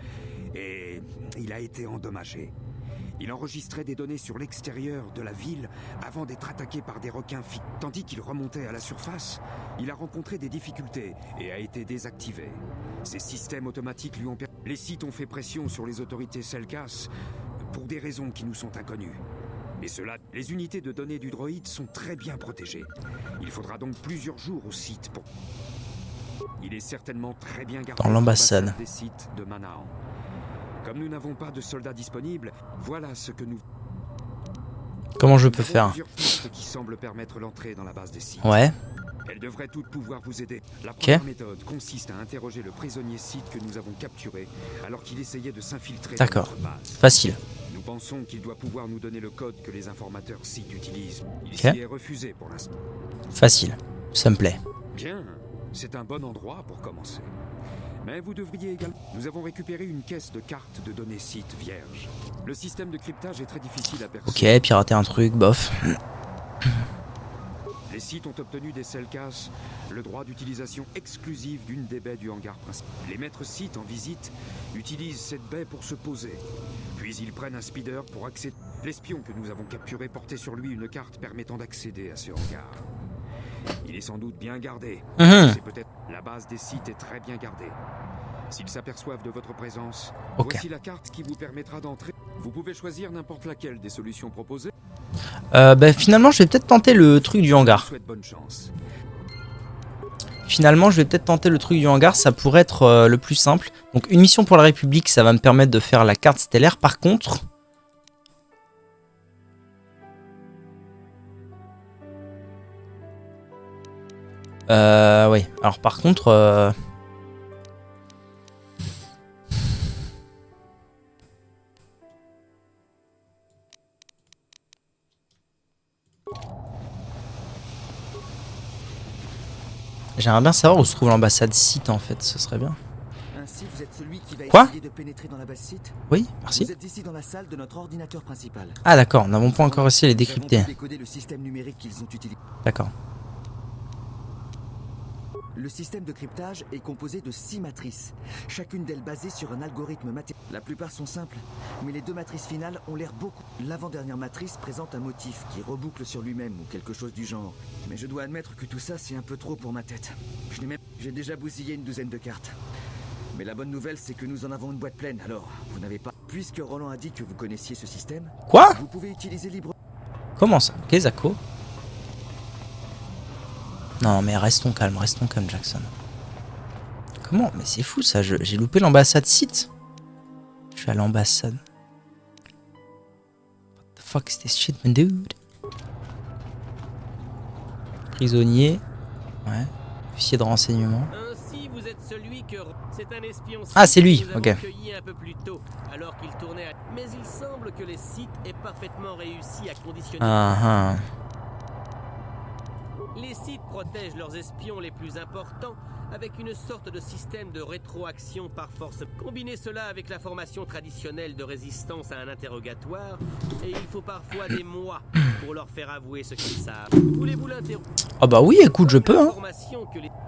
Et il a été endommagé. Il enregistrait des données sur l'extérieur de la ville avant d'être attaqué par des requins Tandis qu'il remontait à la surface, il a rencontré des difficultés et a été désactivé. Ces systèmes automatiques lui ont permis... Les Sith ont fait pression sur les autorités Selkas pour des raisons qui nous sont inconnues. Et cela, les unités de données du droïde sont très bien protégées. Il faudra donc plusieurs jours au site pour... Il est certainement très bien gardé dans l'ambassade des Sith de Manaan. Comme nous n'avons pas de soldats disponibles, voilà ce que nous... Comment je peux faire? Qui semble permettre l'entrée dans la base des Sith. Ouais. Elles devraient toutes pouvoir vous aider. La première méthode consiste à interroger le prisonnier Sith que nous avons capturé alors qu'il essayait de s'infiltrer dans notre base. Facile. Nous pensons qu'il doit pouvoir nous donner le code que les informateurs Sith utilisent. Il s'y est refusé pour l'instant. Facile. Ça me plaît. Bien. C'est un bon endroit pour commencer. Mais vous devriez également... Nous avons récupéré une caisse de cartes de données Sith vierges. Le système de cryptage est très difficile à percer. Ok, pirater un truc, bof. Les Sith ont obtenu des Selkas le droit d'utilisation exclusive d'une des baies du hangar principal. Les maîtres Sith en visite utilisent cette baie pour se poser. Puis ils prennent un speeder pour accéder. L'espion que nous avons capturé portait sur lui une carte permettant d'accéder à ce hangar. Il est sans doute bien gardé. C'est peut-être... La base des Sith est très bien gardée. S'ils s'aperçoivent de votre présence, voici la carte qui vous permettra d'entrer. Vous pouvez choisir n'importe laquelle des solutions proposées. Finalement, je vais peut-être tenter le truc du hangar. Finalement, je vais peut-être tenter le truc du hangar. Ça pourrait être le plus simple. Donc, une mission pour la République, ça va me permettre de faire la carte stellaire. Par contre... oui. Alors par contre... J'aimerais bien savoir où se trouve l'ambassade Sith en fait, ce serait bien. Ainsi, vous êtes celui qui va essayer de pénétrer dans la base Sith. Oui, merci. Vous êtes ici dans la salle de notre ordinateur principal. Ah d'accord, nous n'avons pas encore essayé de les décrypter. Décoder le système numérique qu'ils ont utilisé. D'accord. Le système de cryptage est composé de 6 matrices, chacune d'elles basée sur un algorithme mathématique. La plupart sont simples, mais les 2 matrices finales ont l'air beaucoup. L'avant-dernière matrice présente un motif qui reboucle sur lui-même ou quelque chose du genre. Mais je dois admettre que tout ça, c'est un peu trop pour ma tête. J'ai déjà bousillé une douzaine de cartes. Mais la bonne nouvelle, c'est que nous en avons une boîte pleine, alors vous n'avez pas... Puisque Roland a dit que vous connaissiez ce système... Quoi? Vous pouvez utiliser libre... Comment ça? Ok, Zako. Non mais restons calmes, Jackson. Comment? Mais c'est fou ça, j'ai loupé l'ambassade Sith. Je suis à l'ambassade. What the fuck is this shit, man, dude? Prisonnier. Ouais. Officier de renseignement. Ainsi, vous êtes celui que... C'est un espion. Ah, c'est lui, ok. Un peu plus tôt, alors qu'il tournait à... Mais il semble que les Sith aient parfaitement réussi à conditionner... Les Sith protègent leurs espions les plus importants avec une sorte de système de rétroaction par force. Combinez cela avec la formation traditionnelle de résistance à un interrogatoire, et il faut parfois des mois pour leur faire avouer ce qu'ils savent. Voulez-vous l'interroger? Ah bah oui, écoute, je peux, hein.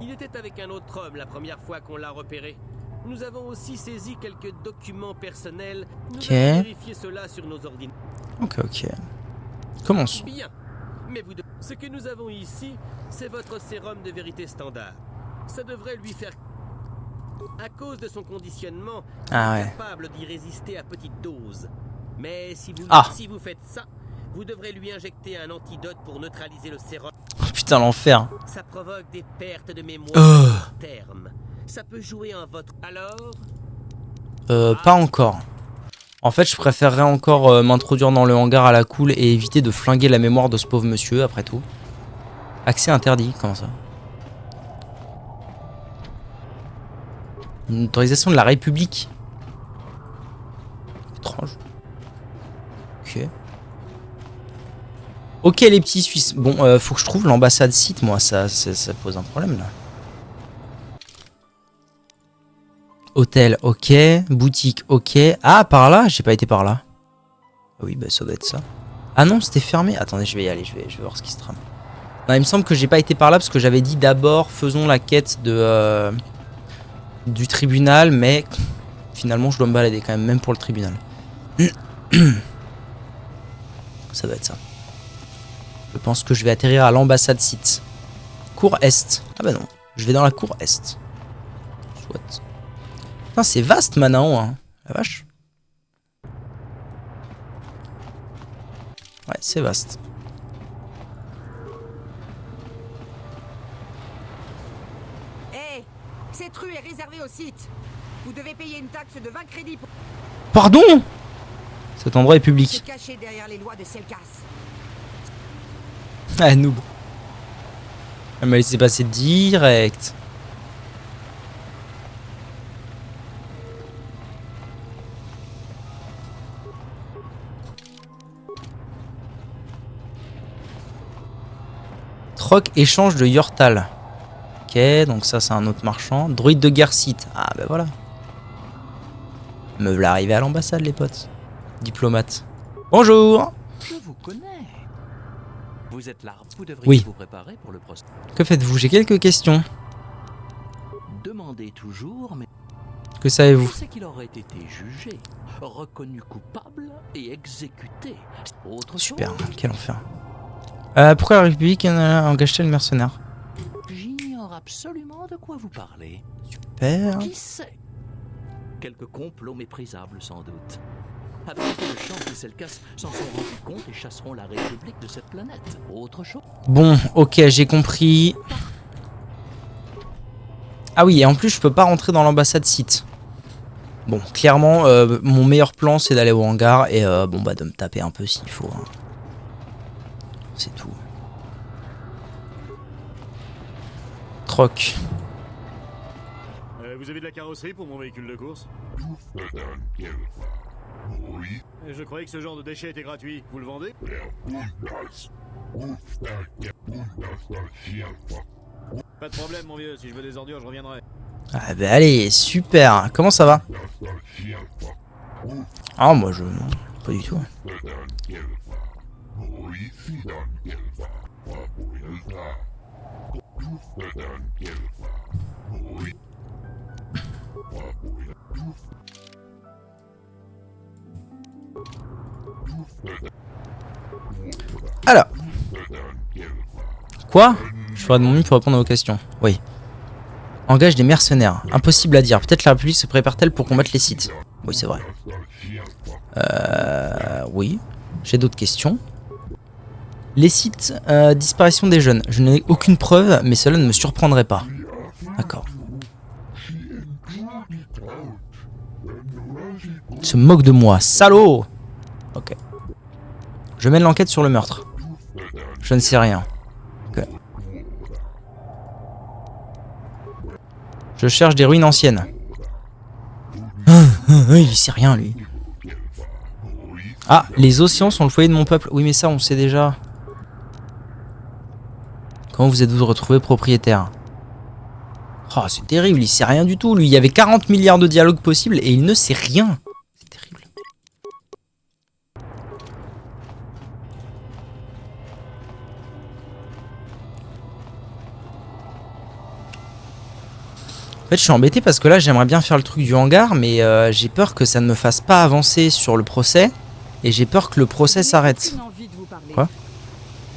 Il était avec un autre homme la première fois qu'on l'a repéré. Nous avons aussi saisi quelques documents personnels. Nous avons vérifié cela sur nos ordinateurs. Ok. Commence. Bien. Mais ce que nous avons ici, c'est votre sérum de vérité standard. Ça devrait lui faire... À cause de son conditionnement, il est capable d'y résister à petite dose. Mais si vous faites ça, vous devrez lui injecter un antidote pour neutraliser le sérum. Oh, putain, l'enfer. Ça provoque des pertes de mémoire à terme. Ça peut jouer en votre... Alors pas encore. En fait, je préférerais encore m'introduire dans le hangar à la cool et éviter de flinguer la mémoire de ce pauvre monsieur, après tout. Accès interdit, comment ça? Une autorisation de la République. Étrange. Ok, les petits Suisses. Bon, faut que je trouve l'ambassade Sith, moi, ça pose un problème, là. Hôtel, ok. Boutique, ok. Ah, par là? J'ai pas été par là. Oui, bah ça doit être ça. Ah non, c'était fermé. Attendez, je vais y aller, je vais voir ce qui se trame. Non, il me semble que j'ai pas été par là parce que j'avais dit d'abord faisons la quête de du tribunal, mais finalement je dois me balader quand même pour le tribunal. Ça doit être ça. Je pense que je vais atterrir à l'ambassade Sith. Cour Est. Ah bah non, je vais dans la cour Est. Soit. Putain, c'est vaste Manao, hein. La vache. Ouais, c'est vaste. Cette rue est réservée aux Sith. Vous devez payer une taxe de 20 crédits pour... Pardon? Cet endroit est public. Se cacher derrière les lois de Selkas. Ah, noob. Elle m'a laissé passer direct. Troc échange de Yortal. Ok, donc ça c'est un autre marchand. Droïde de guerre Sith. Ah bah voilà. Me voilà arrivé à l'ambassade les potes. Diplomate. Bonjour. Je vous connais. Vous êtes là. Vous devriez vous préparer pour le procès. Que faites-vous? J'ai quelques questions. Demandez toujours, mais... Que savez-vous? Je sais qu'il aurait été jugé, reconnu coupable et exécuté. Autre Super, chose. quel enfer. Pourquoi la République engage-t-elle le mercenaire? J'ignore absolument de quoi vous parlez. Super. Qui sait? Quelques complots méprisables sans doute. Avec le chance, les Selkas s'en sont rendus compte et chasseront la République de cette planète. Autre chose. Bon, ok, j'ai compris. Ah oui, et en plus je peux pas rentrer dans l'ambassade Sith. Bon, clairement, mon meilleur plan c'est d'aller au hangar et bon bah de me taper un peu s'il faut. Hein. C'est tout. Troc. Vous avez de la carrosserie pour mon véhicule de course? Oui. Je croyais que ce genre de déchet était gratuit. Vous le vendez? Pas de problème mon vieux, si je veux des ordures je reviendrai. Ah bah allez, super. Comment ça va? Ah moi je... Non, pas du tout. Alors. Quoi? Je ferai de mon mieux pour répondre à vos questions. Oui. Engage des mercenaires. Impossible à dire. Peut-être la République se prépare-t-elle pour combattre les Sith? Oui, c'est vrai. Oui. J'ai d'autres questions. Les Sith, disparition des jeunes. Je n'ai aucune preuve, mais cela ne me surprendrait pas. D'accord. Il se moque de moi, salaud! Ok. Je mène l'enquête sur le meurtre. Je ne sais rien. Ok. Je cherche des ruines anciennes. Il sait rien, lui. Ah, les océans sont le foyer de mon peuple. Oui, mais ça, on sait déjà. Comment vous êtes-vous retrouvé propriétaire? Oh, c'est terrible, il sait rien du tout. Lui, il y avait 40 milliards de dialogues possibles et il ne sait rien. C'est terrible. En fait, je suis embêté parce que là, j'aimerais bien faire le truc du hangar, mais j'ai peur que ça ne me fasse pas avancer sur le procès. Et j'ai peur que le procès s'arrête. Quoi?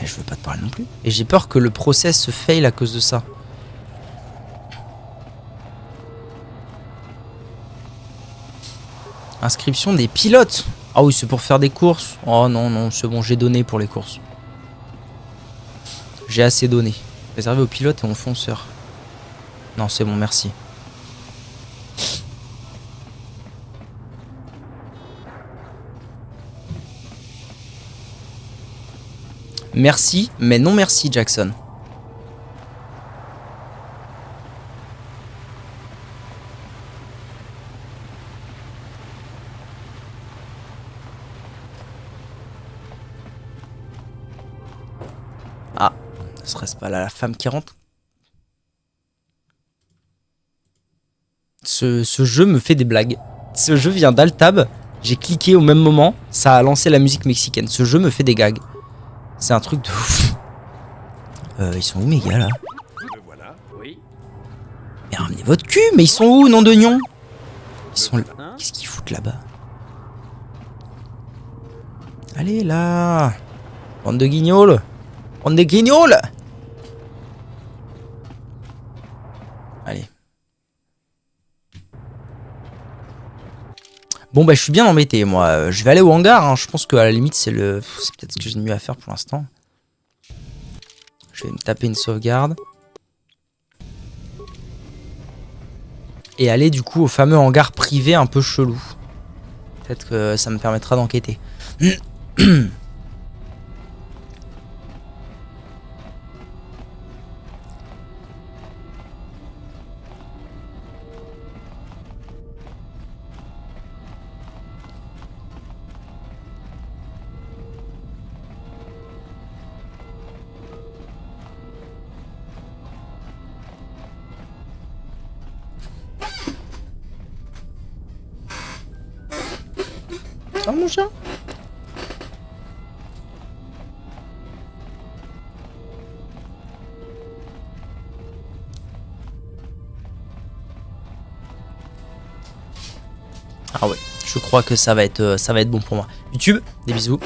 Et je veux pas te parler non plus. Et j'ai peur que le procès se fail à cause de ça. Inscription des pilotes. Ah oui, c'est pour faire des courses. Oh non, non, c'est bon, j'ai donné pour les courses. J'ai assez donné. Réservé aux pilotes et aux fonceurs. Non, c'est bon, merci. Merci, mais non merci, Jackson. Ah, serait-ce pas là la femme qui rentre? Ce jeu me fait des blagues. Ce jeu vient d'Altab. J'ai cliqué au même moment. Ça a lancé la musique mexicaine. Ce jeu me fait des gags. C'est un truc de ouf. Ils sont où mes gars là? Mais ramenez votre cul. Mais ils sont où, nom de gnon? Ils sont là. Qu'est-ce qu'ils foutent là-bas? Allez là. Bande de guignols. Bande de guignols. Allez. Bon bah je suis bien embêté moi, je vais aller au hangar, hein. Je pense qu'à la limite c'est peut-être ce que j'ai de mieux à faire pour l'instant. Je vais me taper une sauvegarde. Et aller du coup au fameux hangar privé un peu chelou. Peut-être que ça me permettra d'enquêter. Oh mon chat. Ah ouais, je crois que ça va être bon pour moi. YouTube, des bisous.